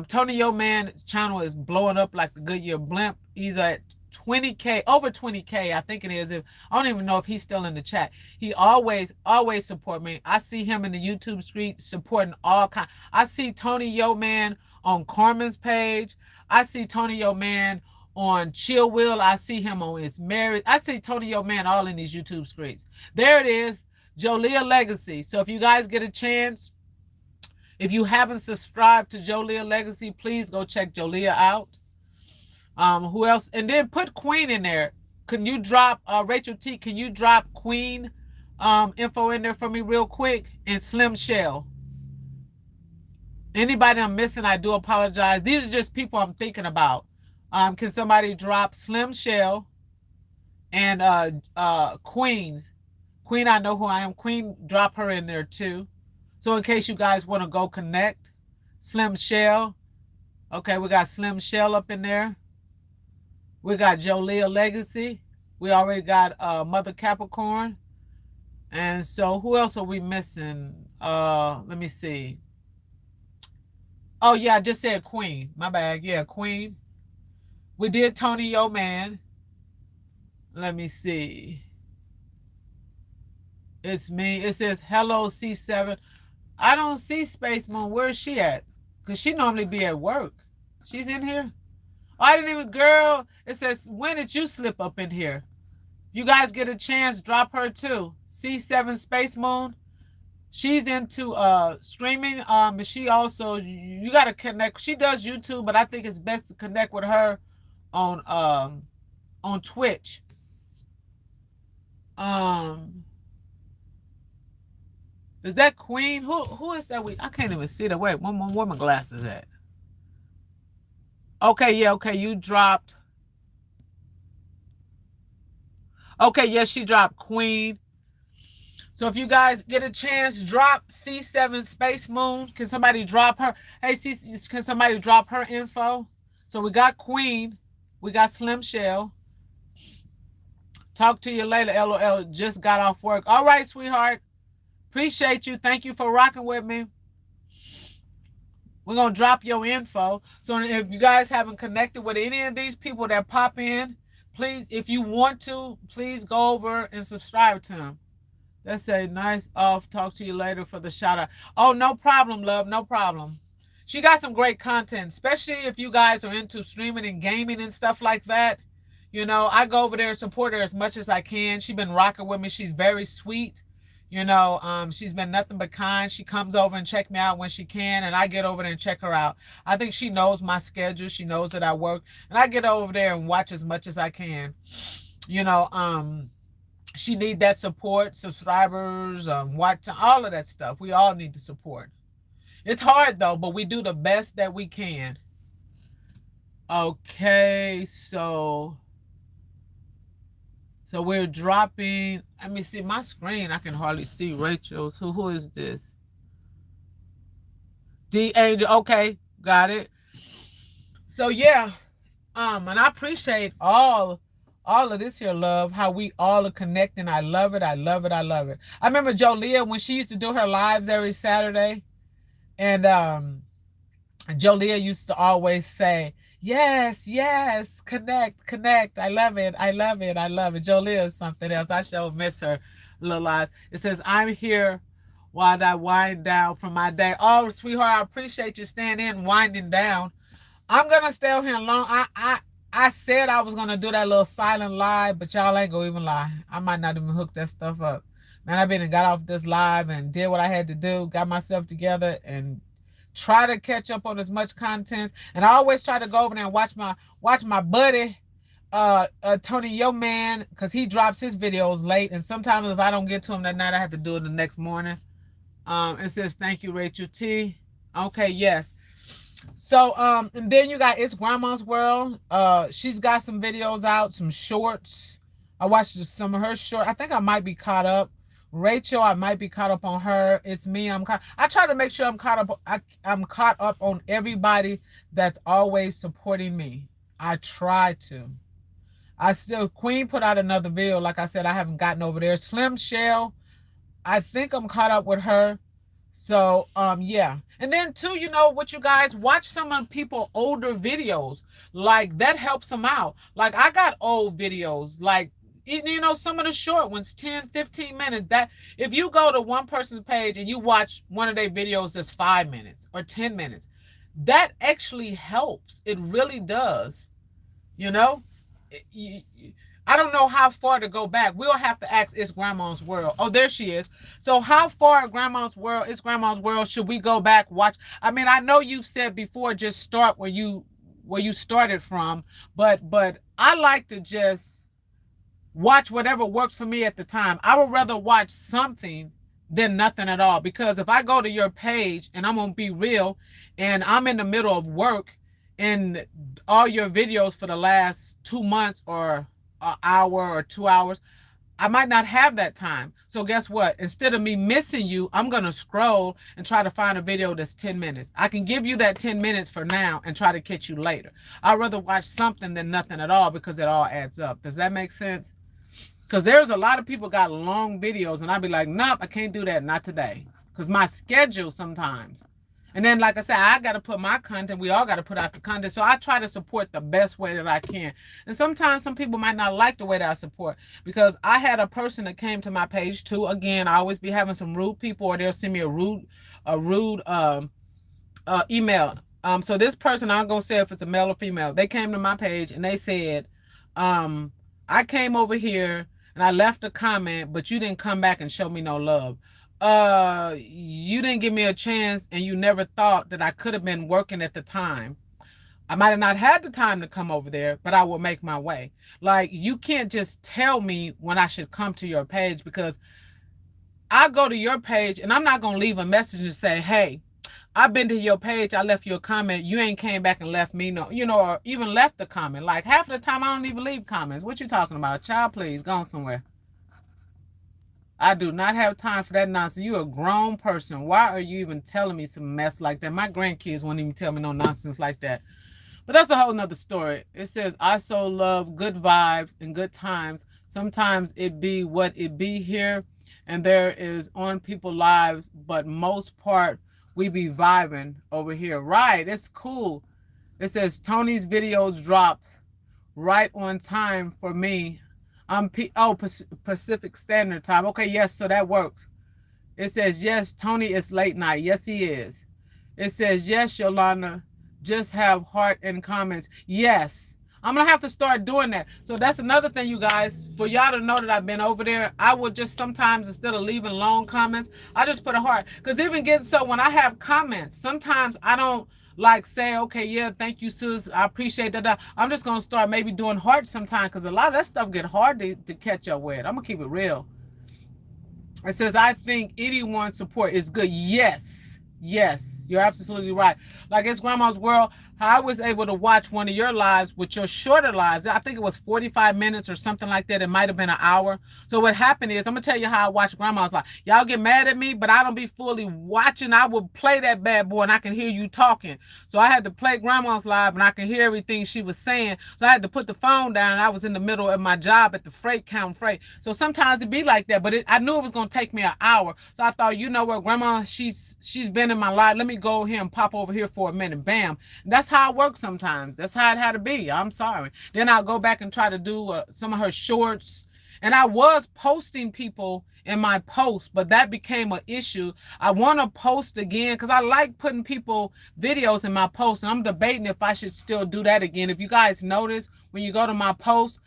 Tony Yo Man's channel is blowing up like the Goodyear blimp. He's at 20K, over 20K, I think it is. I don't even know if he's still in the chat. He always support me. I see him in the YouTube street supporting all kinds. I see Tony Yo Man on Carmen's page. I see Tony Yo Man on Chill Will. I see him on His Marriage. I see Tony Yo Man all in these YouTube screens. There it is, Jolia Legacy. So if you guys get a chance, if you haven't subscribed to Jolia Legacy, please go check Jolia out. Who else? And then put Queen in there. Can you drop, Rachel T, can you drop Queen info in there for me real quick? And Slim Shell. Anybody I'm missing, I do apologize. These are just people I'm thinking about. Can somebody drop Slim Shell and Queen? Queen, I know who I am. Queen, drop her in there too. So in case you guys want to go connect, Slim Shell. Okay, we got Slim Shell up in there. We got Jolia Legacy. We already got Mother Capricorn. And so who else are we missing? Let me see. Oh yeah, I just said Queen. My bad. Yeah, Queen. We did Tony Yo Man. Let me see. It's me. It says hello C7. I don't see Space Moon. Where is she at? Because she normally be at work. She's in here? Oh, I didn't even, girl. It says, when did you slip up in here? If you guys get a chance, drop her too. C7 Space Moon. She's into streaming. But she also, you got to connect. She does YouTube, but I think it's best to connect with her on Twitch. Is that Queen? Who is that? I can't even see that. Wait, where my glasses at? Okay, yeah, okay, you dropped. Okay, yes, she dropped Queen. So if you guys get a chance, drop C7 Space Moon. Can somebody drop her? Hey, can somebody drop her info? So we got Queen. We got Slim Shell. Talk to you later, LOL. Just got off work. All right, sweetheart. Appreciate you. Thank you for rocking with me. We're going to drop your info. So if you guys haven't connected with any of these people that pop in, please, if you want to, please go over and subscribe to them. That's a nice off. Talk to you later for the shout out. Oh, no problem, love. No problem. She got some great content, especially if you guys are into streaming and gaming and stuff like that. You know, I go over there and support her as much as I can. She's been rocking with me. She's very sweet. You know, she's been nothing but kind. She comes over and check me out when she can, and I get over there and check her out. I think she knows my schedule. She knows that I work, and I get over there and watch as much as I can. You know, she need that support, subscribers, watching, all of that stuff. We all need the support. It's hard though, but we do the best that we can. Okay, so we're dropping. Let me see my screen. I can hardly see Rachel's. Who is this? D Angel. Okay, got it. So yeah, and I appreciate all of this here, love. How we all are connecting. I love it. I love it. I love it. I remember Jolia when she used to do her lives every Saturday, and Jolia used to always say, yes, yes, connect. I love it. I love it. I love it. Jolia is something else. I sure miss her little lives. It says, I'm here while I wind down from my day. Oh, sweetheart, I appreciate you staying in, winding down. I'm going to stay here long. I said I was going to do that little silent live, but y'all ain't going to even lie. I might not even hook that stuff up. Man, I've been and got off this live and did what I had to do, got myself together, and try to catch up on as much content. And I always try to go over there and watch my buddy Tony Yo Man, because he drops his videos late, and sometimes if I don't get to him that night, I have to do it the next morning. It says, thank you, Rachel T. Okay, yes. So, and then you got It's Grandma's World. She's got some videos out, some shorts. I watched some of her short. I think I might be caught up. Rachel, I might be caught up on her. It's me. I try to make sure I'm caught up. I'm caught up on everybody that's always supporting me. I try to. Queen put out another video. Like I said, I haven't gotten over there. Slim Shell, I think I'm caught up with her. So, yeah. And then too, you know what, you guys, watch some of people older videos. Like, that helps them out. Like, I got old videos, like, you know, some of the short ones, 10, 15 minutes. That if you go to one person's page and you watch one of their videos that's 5 minutes or 10 minutes, that actually helps. It really does. You know? I don't know how far to go back. We'll have to ask It's Grandma's World. Oh, there she is. So how far It's Grandma's World should we go back, watch? I mean, I know you said before just start where you started from, but I like to just watch whatever works for me at the time. I would rather watch something than nothing at all, because if I go to your page, and I'm going to be real, and I'm in the middle of work, and all your videos for the last 2 months or an hour or 2 hours, I might not have that time. So guess what? Instead of me missing you, I'm going to scroll and try to find a video that's 10 minutes. I can give you that 10 minutes for now and try to catch you later. I'd rather watch something than nothing at all, because it all adds up. Does that make sense? Because there's a lot of people got long videos, and I'd be like, nope, I can't do that. Not today. Because my schedule sometimes. And then, like I said, I got to put my content. We all got to put out the content. So I try to support the best way that I can. And sometimes some people might not like the way that I support, because I had a person that came to my page too. Again, I always be having some rude people, or they'll send me a rude email. So this person, I'm going to say if it's a male or female, they came to my page and they said, I came over here and I left a comment, but you didn't come back and show me no love. You didn't give me a chance, and you never thought that I could have been working at the time. I might have not had the time to come over there, but I will make my way. Like, you can't just tell me when I should come to your page, because I go to your page and I'm not going to leave a message and say, hey, I've been to your page, I left you a comment, you ain't came back and left me no, you know, or even left a comment. Like, half of the time I don't even leave comments. What you talking about? Child, please, go somewhere. I do not have time for that nonsense. You a grown person. Why are you even telling me some mess like that? My grandkids won't even tell me no nonsense like that. But that's a whole nother story. It says, I so love good vibes and good times. Sometimes it be what it be here, and there is on people's lives, but most part we be vibing over here. Right, it's cool. It says Tony's videos drop right on time for me. Pacific Standard Time. Okay, yes, so that works. It says, yes, Tony is late night. Yes, he is. It says, yes, Yolanda, just have heart and comments. Yes, I'm going to have to start doing that. So that's another thing, you guys, for y'all to know that I've been over there. I would just sometimes, instead of leaving long comments, I just put a heart. Because even getting, so when I have comments, sometimes I don't like say, okay, yeah, thank you, sis, I appreciate that. I'm just gonna start maybe doing hearts sometime, because a lot of that stuff get hard to catch up with. I'm gonna keep it real. It says, I think anyone's support is good. Yes, you're absolutely right. Like It's Grandma's World, I was able to watch one of your lives with your shorter lives. I think it was 45 minutes or something like that. It might have been an hour. So what happened is, I'm going to tell you how I watch Grandma's live. Y'all get mad at me, but I don't be fully watching. I would play that bad boy and I can hear you talking. So I had to play Grandma's live and I can hear everything she was saying. So I had to put the phone down. I was in the middle of my job at the freight, counting freight. So sometimes it be like that, but I knew it was going to take me an hour. So I thought, you know what, Grandma, she's been in my life. Let me go here and pop over here for a minute. Bam. That's how it works sometimes. That's how it had to be. I'm sorry. Then I'll go back and try to do some of her shorts. And I was posting people in my post, but that became an issue. I want to post again because I like putting people videos in my post, and I'm debating if I should still do that again. If you guys notice, when you go to my post,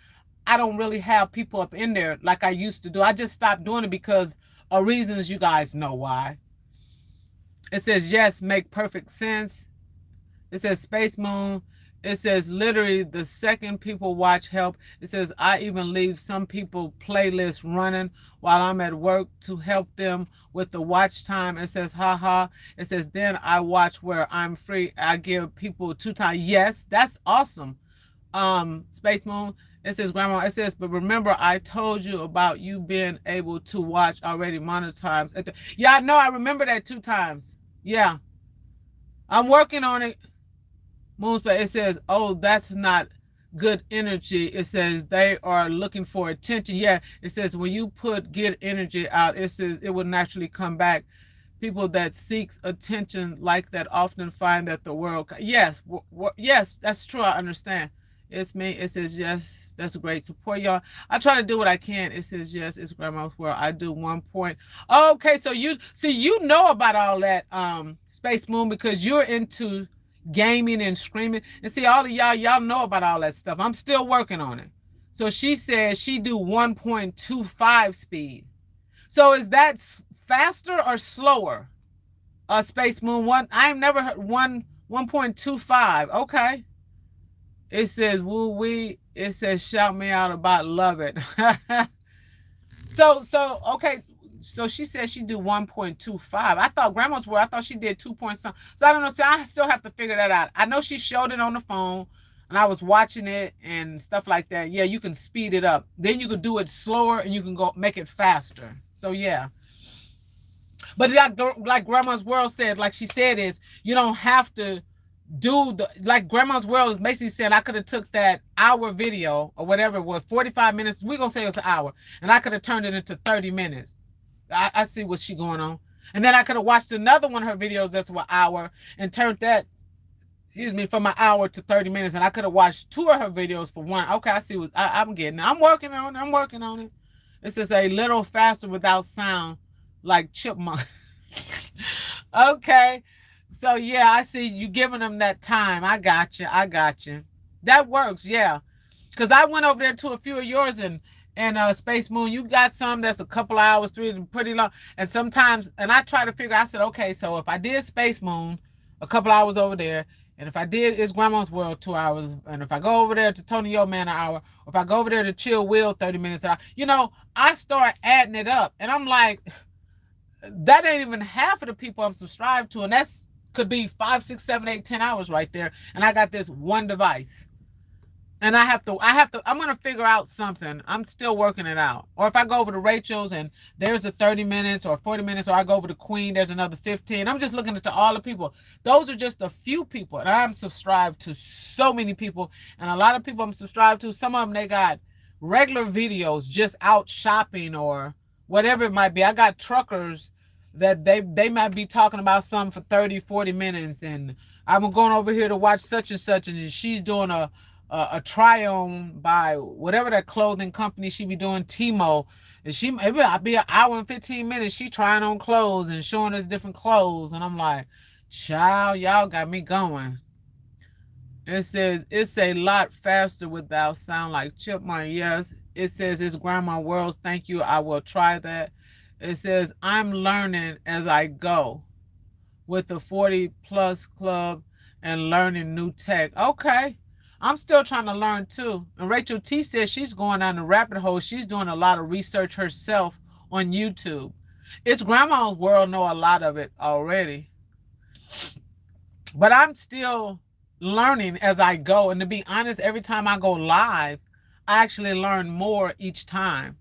I don't really have people up in there like I used to do. I just stopped doing it because of reasons you guys know why. It says, yes, make perfect sense. It says, Space Moon, It says literally the second people watch help. It says I even leave some people playlists running while I'm at work to help them with the watch time. It says haha. It says then I watch where I'm free. I give people 2 times. Yes, that's awesome. Space Moon. It says grandma. It says, but remember I told you about you being able to watch already monetize. Yeah, I know. I remember that 2 times. Yeah, I'm working on it. Moonspace, it says, oh, that's not good energy. It says they are looking for attention. Yeah, it says when you put good energy out, it says it will naturally come back. People that seeks attention like that often find that the world. Yes, yes, that's true. I understand. It's me. It says yes. That's great support, y'all. I try to do what I can. It says yes. It's grandma's world. I do 1 point. Okay, so you see, you know about all that, Space Moon, because you're into gaming and screaming. And see, all of y'all know about all that stuff. I'm still working on it. So she says she do 1.25 speed. So is that faster or slower? Space Moon one. I've never heard 1.25. Okay. It says woo wee. It says shout me out about love it. so okay. So she said she do 1.25. I thought grandma's were. I thought she did 2 point something. So I don't know. So I still have to figure that out. I know she showed it on the phone, and I was watching it and stuff like that. Yeah, you can speed it up. Then you can do it slower, and you can go make it faster. So yeah. But like grandma's world said, like she said, is you don't have to do the, like grandma's world is basically saying I could have took that hour video or whatever it was, 45 minutes. We're gonna say it was an hour, and I could have turned it into 30 minutes. I see what she going on. And then I could have watched another one of her videos that's an hour and turned that, excuse me, from an hour to 30 minutes. And I could have watched 2 of her videos for 1. Okay, I see what I'm getting. I'm working on it. I'm working on it. This is a little faster without sound, like chipmunk. Okay. So yeah, I see you giving them that time. I got you. I got you. That works. Yeah. Because I went over there to a few of yours and Space Moon, you got some that's a couple hours, 3 pretty long. And sometimes, and I try to figure, I said, okay, so if I did Space Moon, a couple hours over there, and if I did It's Grandma's World 2 hours, and if I go over there to Tony Yo Man an hour, or if I go over there to Chill Will 30 minutes, you know, I start adding it up. And I'm like, that ain't even half of the people I'm subscribed to. And that's could be 5, 6, 7, 8, 10 hours right there. And I got this one device. And I'm going to figure out something. I'm still working it out. Or if I go over to Rachel's and there's a 30 minutes or 40 minutes, or I go over to Queen, there's another 15. I'm just looking at all the people. Those are just a few people. And I'm subscribed to so many people. And a lot of people I'm subscribed to, some of them, they got regular videos just out shopping or whatever it might be. I got truckers that they might be talking about something for 30, 40 minutes. And I'm going over here to watch such and such. And she's doing a try on by whatever that clothing company she be doing, Timo, and she maybe I'll be an hour and 15 minutes. She trying on clothes and showing us different clothes, and I'm like, child, y'all got me going. It says it's a lot faster without sound like chipmunk. Yes, it says it's Grandma Worlds. Thank you. I will try that. It says I'm learning as I go with the 40 plus club and learning new tech. Okay. I'm still trying to learn too. And Rachel T says she's going down the rabbit hole. She's doing a lot of research herself on YouTube. It's Grandma's World know a lot of it already. But I'm still learning as I go. And to be honest, every time I go live, I actually learn more each time.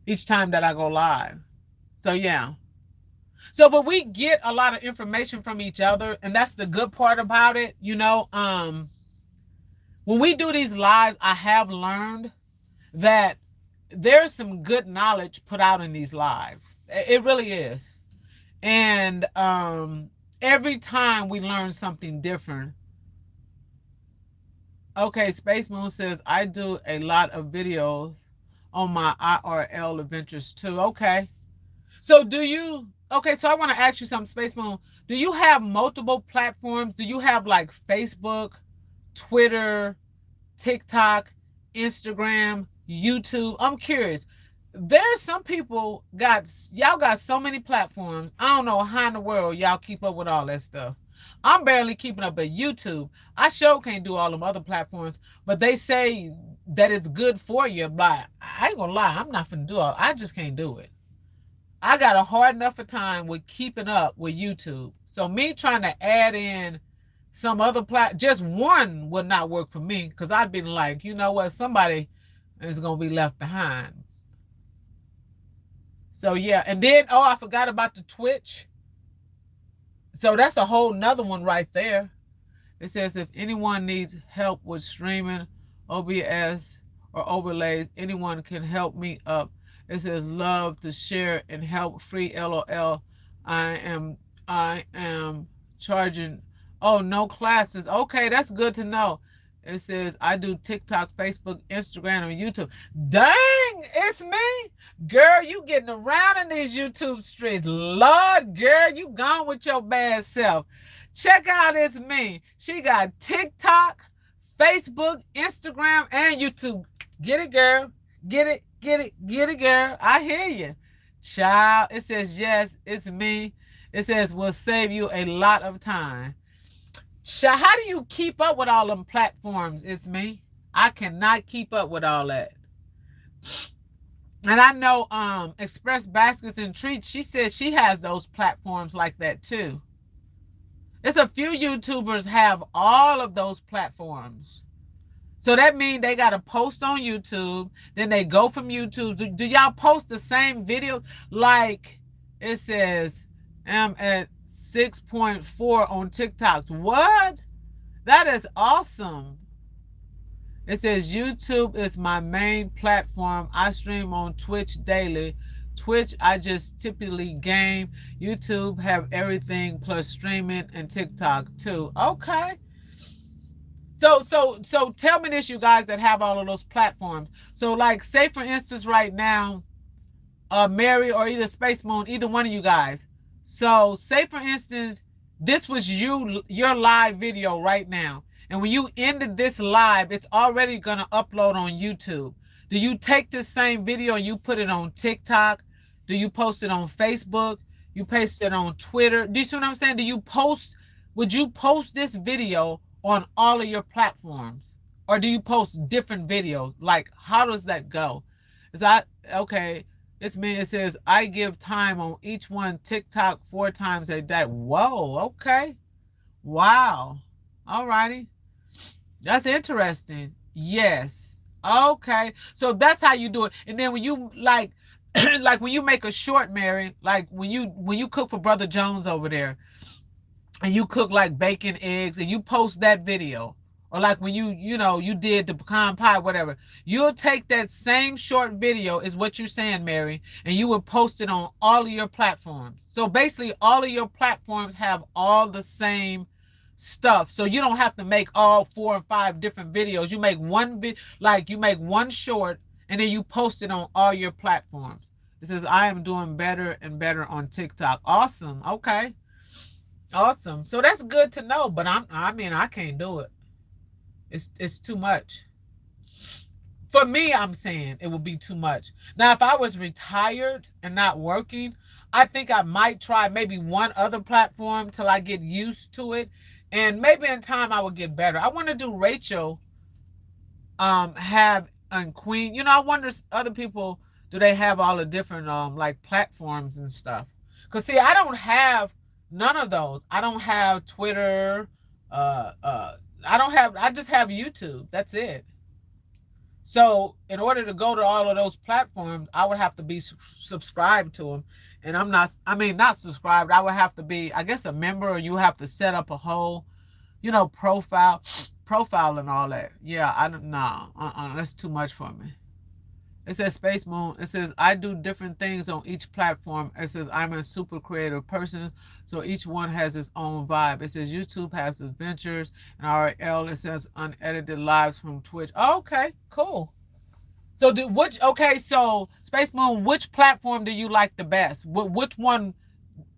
Each time that I go live. So yeah. So, but we get a lot of information from each other. And that's the good part about it. You know, when we do these lives, I have learned that there's some good knowledge put out in these lives. It really is. And every time we learn something different. Okay, Space Moon says, I do a lot of videos on my IRL adventures too. Okay. So do you, okay, so I want to ask you something, Space Moon. Do you have multiple platforms? Do you have like Facebook, Twitter, TikTok, Instagram, YouTube? I'm curious. There's some people y'all got so many platforms. I don't know how in the world y'all keep up with all that stuff. I'm barely keeping up at YouTube. I sure can't do all them other platforms, but they say that it's good for you. But I ain't gonna lie, I'm not gonna do all. I just can't do it. I got a hard enough of time with keeping up with YouTube. So me trying to add in some other just one would not work for me, because I'd be like, you know what, somebody is gonna be left behind. So yeah, and then I forgot about the Twitch. So that's a whole nother one right there. It says if anyone needs help with streaming, OBS, or overlays, anyone can help me up. It says love to share and help, free LOL. I am charging. Oh, no classes. Okay, that's good to know. It says I do TikTok, Facebook, Instagram, and YouTube. Dang, it's me. Girl, you getting around in these YouTube streets. Lord, girl, you gone with your bad self. Check out It's Me. She got TikTok, Facebook, Instagram, and YouTube. Get it, girl. Get it, get it, get it, girl. I hear you. Child, it says, yes, it's me. It says, will save you a lot of time. Child, how do you keep up with all them platforms? It's me. I cannot keep up with all that. And I know Express Baskets and Treats, she says she has those platforms like that too. There's a few YouTubers have all of those platforms. So that means they got to post on YouTube. Then they go from YouTube. Do y'all post the same videos? Like it says, I'm at 6.4 on TikToks. What? That is awesome. It says YouTube is my main platform. I stream on Twitch daily. Twitch, I just typically game. YouTube have everything plus streaming, and TikTok too. Okay. So tell me this, you guys that have all of those platforms. So like, say for instance, right now, Mary or either Space Moon, either one of you guys. So say for instance, this was your live video right now. And when you ended this live, it's already going to upload on YouTube. Do you take this same video and you put it on TikTok? Do you post it on Facebook? You paste it on Twitter? Do you see what I'm saying? Would you post this video on all of your platforms? Or do you post different videos? Like, how does that go? Okay, it's me. It says, I give time on each one. TikTok 4 times a day. Whoa, okay. Wow. All righty. That's interesting. Yes. Okay. So that's how you do it. And then when you like when you make a short, Mary, like when you cook for Brother Jones over there, and you cook like bacon, eggs, and you post that video, or like when you did the pecan pie, whatever, you'll take that same short video, is what you're saying, Mary, and you will post it on all of your platforms. So basically all of your platforms have all the same stuff, so you don't have to make all 4 or 5 different videos. You make you make one short, and then you post it on all your platforms. It says, I am doing better and better on TikTok. Awesome. Okay. Awesome. So that's good to know, but I can't do it. It's too much. For me, I'm saying it would be too much. Now, if I was retired and not working, I think I might try maybe one other platform till I get used to it. And maybe in time I will get better. I want to do Rachel, and Queen. I wonder other people, do they have all the different like platforms and stuff? Because see, I don't have none of those. I don't have Twitter. I just have YouTube. That's it. So in order to go to all of those platforms, I would have to be subscribed to them. And I'm not, not subscribed. I would have to be, I guess, a member, or you have to set up a whole, profile and all that. Yeah, that's too much for me. It says Space Moon. It says, I do different things on each platform. It says, I'm a super creative person, so each one has its own vibe. It says YouTube has adventures, and RL, it says unedited lives from Twitch. Oh, okay, cool. So so Space Moon, which platform do you like the best? Which one,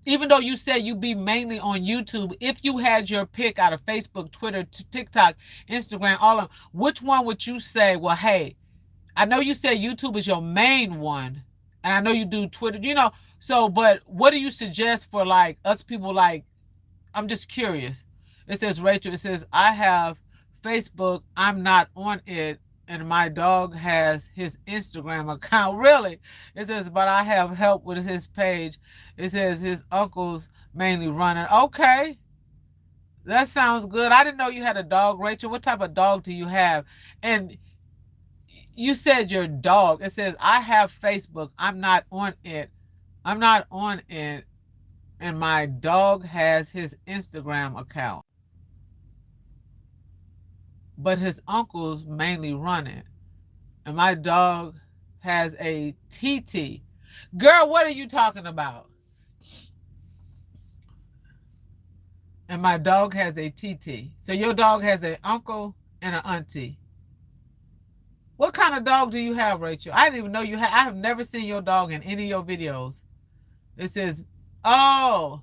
even though you said you be mainly on YouTube, if you had your pick out of Facebook, Twitter, TikTok, Instagram, all of them, which one would you say, well, hey, I know you said YouTube is your main one, and I know you do Twitter, so, but what do you suggest for like us people, like I'm just curious. It says, Rachel, it says, I have Facebook. I'm not on it. And my dog has his Instagram account. Really? It says, but I have help with his page. It says his uncle's mainly running. Okay. That sounds good. I didn't know you had a dog, Rachel. What type of dog do you have? And you said your dog. It says, I have Facebook. I'm not on it. I'm not on it. And my dog has his Instagram account. But his uncle's mainly run it. And my dog has a TT. Girl, what are you talking about? And my dog has a TT. So your dog has an uncle and an auntie. What kind of dog do you have, Rachel? I didn't even know you had. I have never seen your dog in any of your videos. It says, oh,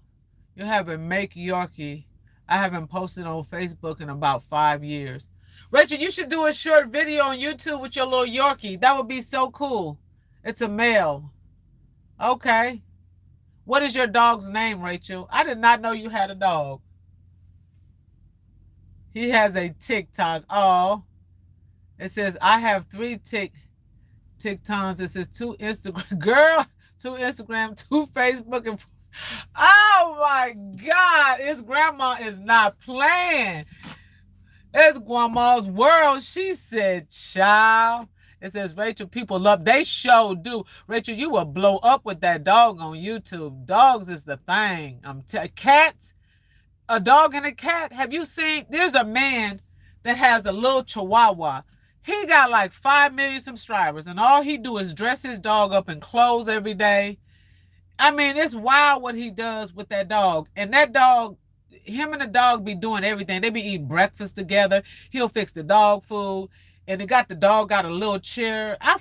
you have a Make Yorkie. I haven't posted on Facebook in about 5 years. Rachel, you should do a short video on YouTube with your little Yorkie. That would be so cool. It's a male. Okay. What is your dog's name, Rachel? I did not know you had a dog. He has a TikTok. Oh. It says, I have 3 TikToks. It says 2 Instagram. Girl, 2 Instagram, 2 Facebook. And oh my God. His grandma is not playing. It's grandma's world. She said, child. It says, Rachel, people love. They sure do. Rachel, you will blow up with that dog on YouTube. Dogs is the thing. Cats. A dog and a cat. Have you seen? There's a man that has a little chihuahua. He got like 5 million subscribers, and all he do is dress his dog up in clothes every day. I mean, it's wild what he does with that dog. And that dog, him and the dog be doing everything. They be eating breakfast together. He'll fix the dog food. And the dog got a little chair. I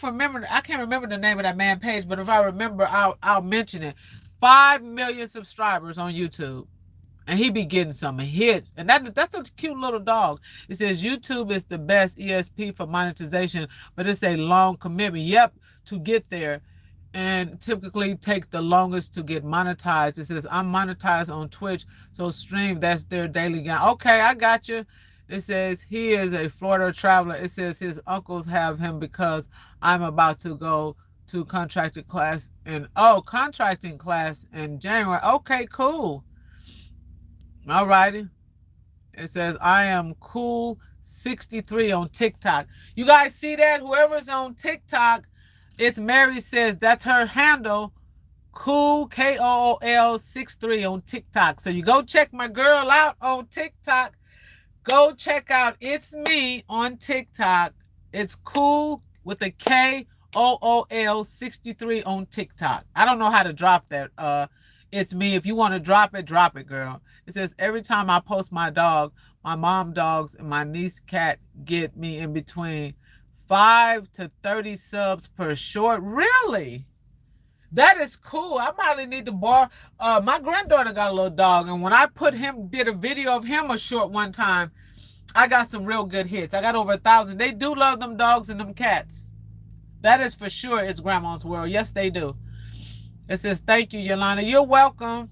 can't remember the name of that man page, but if I remember, I'll mention it. 5 million subscribers on YouTube. And he be getting some hits. And that's a cute little dog. It says YouTube is the best ESP for monetization, but it's a long commitment. Yep, to get there. And typically take the longest to get monetized. It says, I'm monetized on Twitch, so stream, that's their daily game. Okay, I got you. It says, he is a Florida traveler. It says his uncles have him because I'm about to go to contracting class in January. Okay, cool. All righty. It says, I am cool 63 on TikTok. You guys see that? Whoever's on TikTok, it's Mary says that's her handle, cool KOOL 63 on TikTok. So you go check my girl out on TikTok. Go check out It's Me on TikTok. It's cool with a KOOL 63 on TikTok. I don't know how to drop that. It's me. If you want to drop it, girl. It says, every time I post my dog, my mom dogs and my niece cat get me in between 5 to 30 subs per short. Really? That is cool. I probably need to borrow. My granddaughter got a little dog, and when I did a video of him a short one time, I got some real good hits. I got over 1,000. They do love them dogs and them cats. That is for sure. It's Grandma's World. Yes, they do. It says, thank you, Yolanda. You're welcome.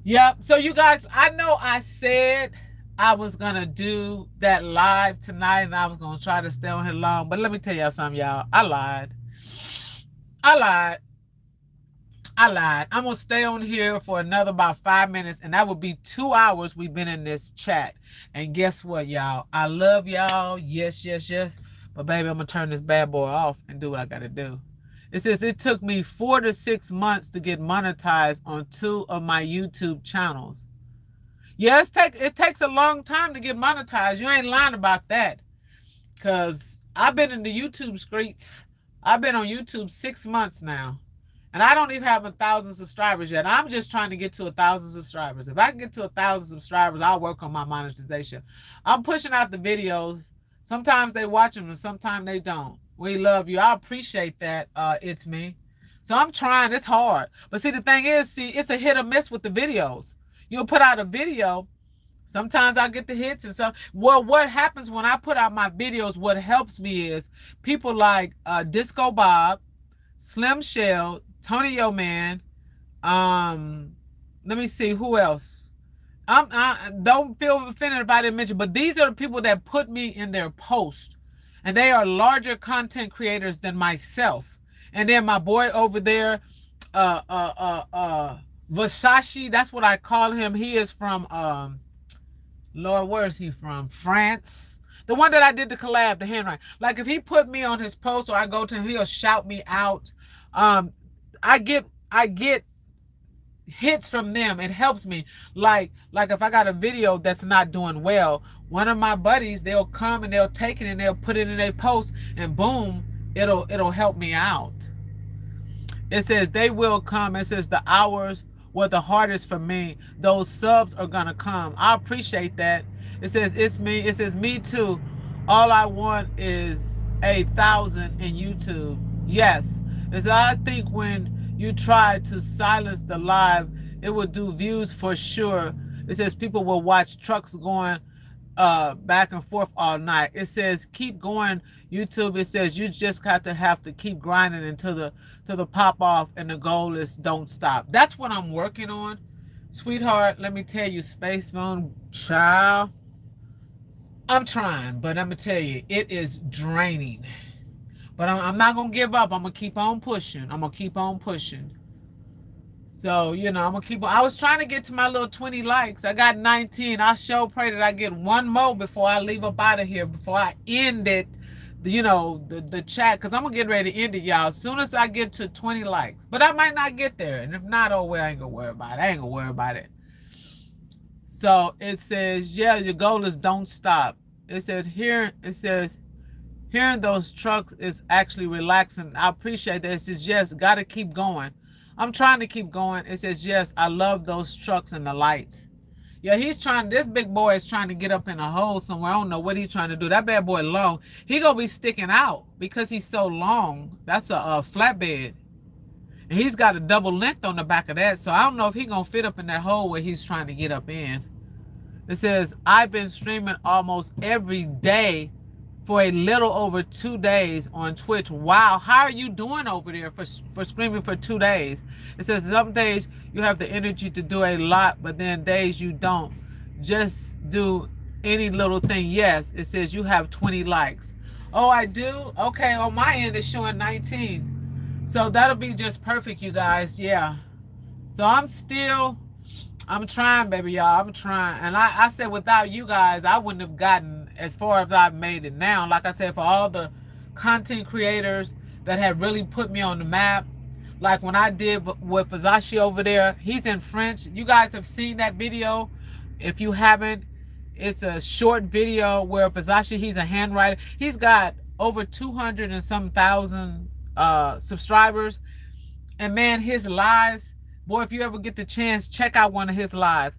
Yep. So you guys, I know I said I was going to do that live tonight, and I was going to try to stay on here long. But let me tell y'all something, y'all. I lied. I'm going to stay on here for another about 5 minutes, and that would be 2 hours we've been in this chat. And guess what, y'all? I love y'all. Yes, yes, yes. But, baby, I'm going to turn this bad boy off and do what I got to do. It says it took me 4 to 6 months to get monetized on 2 of my YouTube channels. Yeah, it takes a long time to get monetized. You ain't lying about that. Because I've been in the YouTube streets. I've been on YouTube 6 months now. And I don't even have 1,000 subscribers yet. I'm just trying to get to 1,000 subscribers. If I can get to 1,000 subscribers, I'll work on my monetization. I'm pushing out the videos. Sometimes they watch them and sometimes they don't. We love you. I appreciate that. It's me. So I'm trying. It's hard. But see, the thing is, it's a hit or miss with the videos. You'll put out a video. Sometimes I get the hits and some. Well, what happens when I put out my videos, what helps me is people like Disco Bob, Slim Shell, Tony Yo Man. Let me see who else. I don't feel offended if I didn't mention, but these are the people that put me in their post, and they are larger content creators than myself. And then my boy over there, Versace, that's what I call him. He is from Lord, where is he from? France. The one that I did the collab, the handwriting. Like if he put me on his post or I go to him, he'll shout me out. I get hits from them. It helps me. Like if I got a video that's not doing well, one of my buddies, they'll come and they'll take it and they'll put it in a post, and boom, it'll help me out. It says they will come. It says the hours were the hardest for me. Those subs are gonna come. I appreciate that. It says it's me. It says me too. All I want is 1,000 in YouTube. Yes. It's I think when you try to silence the live, it will do views for sure. It says people will watch trucks going back and forth all night. It says keep going, YouTube. It says you just have to keep grinding until the pop off, and the goal is don't stop. That's what I'm working on, sweetheart. Let me tell you, Space Moon child, I'm trying, but I'm gonna tell you, it is draining. But I'm not gonna give up. I'm gonna keep on pushing. So, you know, I'm gonna keep on. I was trying to get to my little 20 likes. I got 19. I sure pray that I get one more before I leave up out of here, before I end it, you know, the chat, because I'm gonna get ready to end it, y'all, as soon as I get to 20 likes. But I might not get there. And if not, oh well, I ain't gonna worry about it. So it says, yeah, your goal is don't stop. It says hearing those trucks is actually relaxing. I appreciate that. It says, yes, gotta keep going. I'm trying to keep going. It says, yes, I love those trucks and the lights. Yeah, this big boy is trying to get up in a hole somewhere. I don't know what he's trying to do. That bad boy long. He gonna be sticking out because he's so long. That's a flatbed. And he's got a double length on the back of that. So I don't know if he's gonna fit up in that hole where he's trying to get up in. It says, I've been streaming almost every day for a little over 2 days on Twitch. Wow, how are you doing over there for streaming for 2 days? It says some days you have the energy to do a lot, but then days you don't. Just do any little thing. Yes, it says you have 20 likes. Oh, I do? Okay, on my end it's showing 19. So that'll be just perfect, you guys. Yeah. So I'm trying, baby, y'all. I'm trying. And I said without you guys, I wouldn't have gotten as far as I've made it now. Like I said, for all the content creators that have really put me on the map, like when I did with Versace over there, he's in French. You guys have seen that video. If you haven't, it's a short video where Versace, he's a handwriter. He's got over 200 and some thousand subscribers. And man, his lives, boy, if you ever get the chance, check out one of his lives.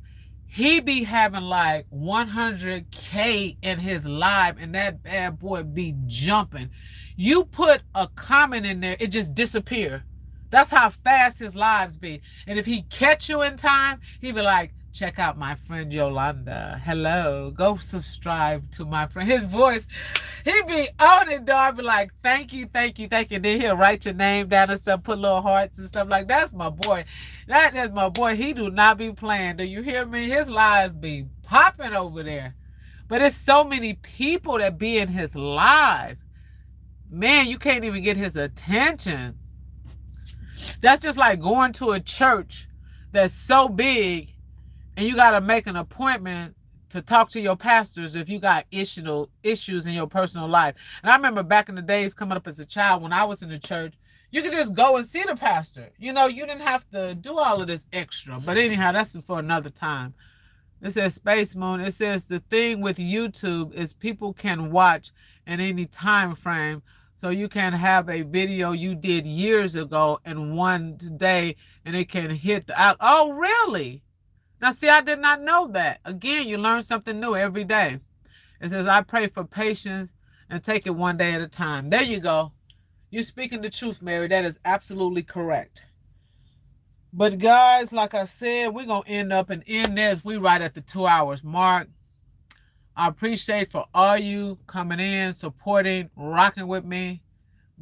He be having like 100K in his live, and that bad boy be jumping. You put a comment in there, it just disappear. That's how fast his lives be. And if he catch you in time, he be like, check out my friend Yolanda. Hello, go subscribe to my friend. His voice, he be on it, dog. Be like, thank you. Then he'll write your name down and stuff, put little hearts and stuff like that. That's my boy. That is my boy. He do not be playing. Do you hear me? His lives be popping over there. But it's so many people that be in his live. Man, you can't even get his attention. That's just like going to a church that's so big and you got to make an appointment to talk to your pastors if you got issues in your personal life. And I remember back in the days coming up as a child when I was in the church, you could just go and see the pastor. You know, you didn't have to do all of this extra. But anyhow, that's for another time. It says Space Moon. It says the thing with YouTube is people can watch in any time frame. So you can have a video you did years ago and one today, and it can hit the out. Oh, really? Now, see, I did not know that. Again, you learn something new every day. It says, I pray for patience and take it one day at a time. There you go. You're speaking the truth, Mary. That is absolutely correct. But guys, like I said, we're going to end this. We right at the 2 hours mark. I appreciate for all you coming in, supporting, rocking with me.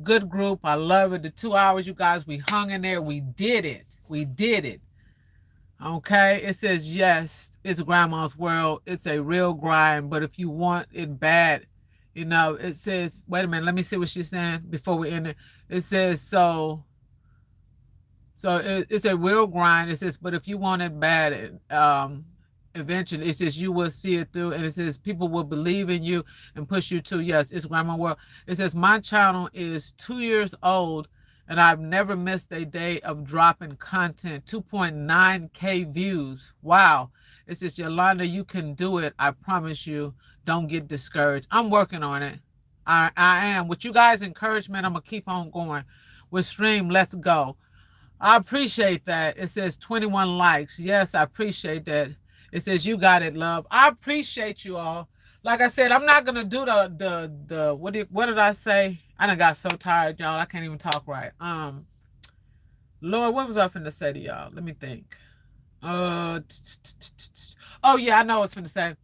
Good group. I love it. The 2 hours, you guys, we hung in there. We did it. Okay, it says yes, it's grandma's world. It's a real grind, but if you want it bad, it says, wait a minute, let me see what she's saying before we end it. It says it's a real grind. It says, but if you want it bad, eventually it says you will see it through, and it says people will believe in you and push you to yes, it's grandma world. It says my channel is 2 years old and I've never missed a day of dropping content. 2.9K views. Wow. It says, Yolanda, you can do it. I promise you. Don't get discouraged. I'm working on it. I am. With you guys' encouragement, I'm going to keep on going. With Stream, let's go. I appreciate that. It says 21 likes. Yes, I appreciate that. It says, you got it, love. I appreciate you all. Like I said, I'm not going to do what did I say? I done got so tired, y'all. I can't even talk right. Lord, what was I finna say to y'all? Let me think. Oh yeah, I know what I was finna say.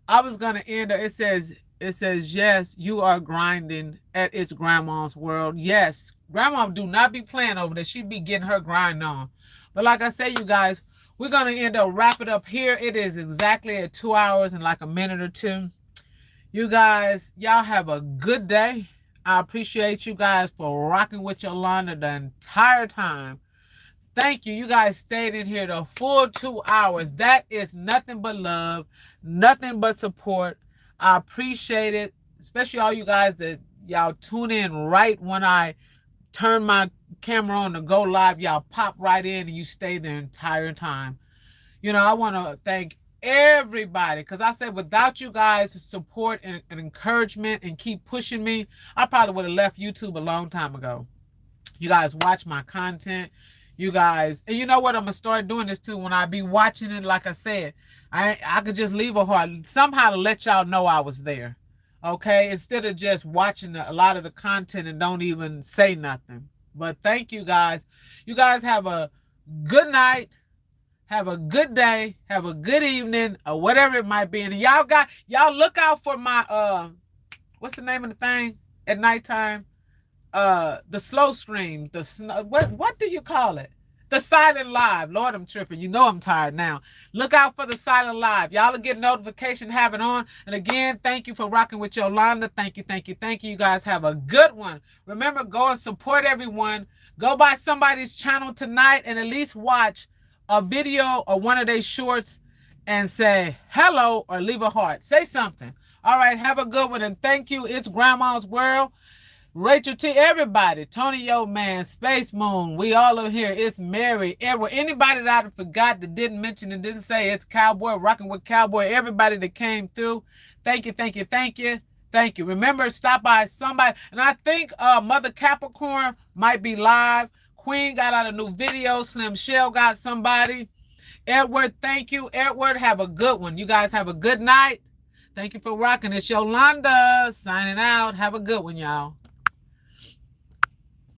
I was gonna end it. It says, yes, you are grinding at its grandma's world. Yes, grandma do not be playing over there. She be getting her grind on. But like I say, you guys, we're gonna end up wrap it up here. It is exactly at 2 hours and like a minute or two. You guys, y'all have a good day. I appreciate you guys for rocking with Yolanda the entire time. Thank you. You guys stayed in here the full 2 hours. That is nothing but love, nothing but support. I appreciate it, especially all you guys that y'all tune in right when I turn my camera on to go live. Y'all pop right in and you stay the entire time. I want to thank everybody, because I said without you guys' support and encouragement and keep pushing me, I probably would have left YouTube a long time ago. You guys watch my content. You guys, and you know what, I'm gonna start doing this too. When I be watching it, like I said, I could just leave a heart somehow to let y'all know I was there. Okay, instead of just watching a lot of the content and don't even say nothing. But thank you guys. You guys have a good night. Have a good day. Have a good evening, or whatever it might be. And y'all look out for my what's the name of the thing at nighttime? The slow stream. What do you call it? The silent live. Lord, I'm tripping. You know I'm tired now. Look out for the silent live. Y'all will get notification, have it on. And again, thank you for rocking with Yolanda. Thank you, thank you, thank you. You guys have a good one. Remember, go and support everyone. Go by somebody's channel tonight and at least watch a video or one of their shorts and say hello or leave a heart. Say something. All right, have a good one. And thank you. It's Grandma's World. Rachel T, everybody, Tony Yo Man, Space Moon, we all are here. It's Mary, Edward, anybody that I forgot that didn't mention and didn't say, it's Cowboy, rocking with Cowboy, everybody that came through. Thank you, thank you, thank you, thank you. Remember, stop by somebody, and I think Mother Capricorn might be live. Queen got out a new video. Slim Shell got somebody. Edward, thank you. Edward, have a good one. You guys have a good night. Thank you for rocking. It's Yolanda signing out. Have a good one, y'all.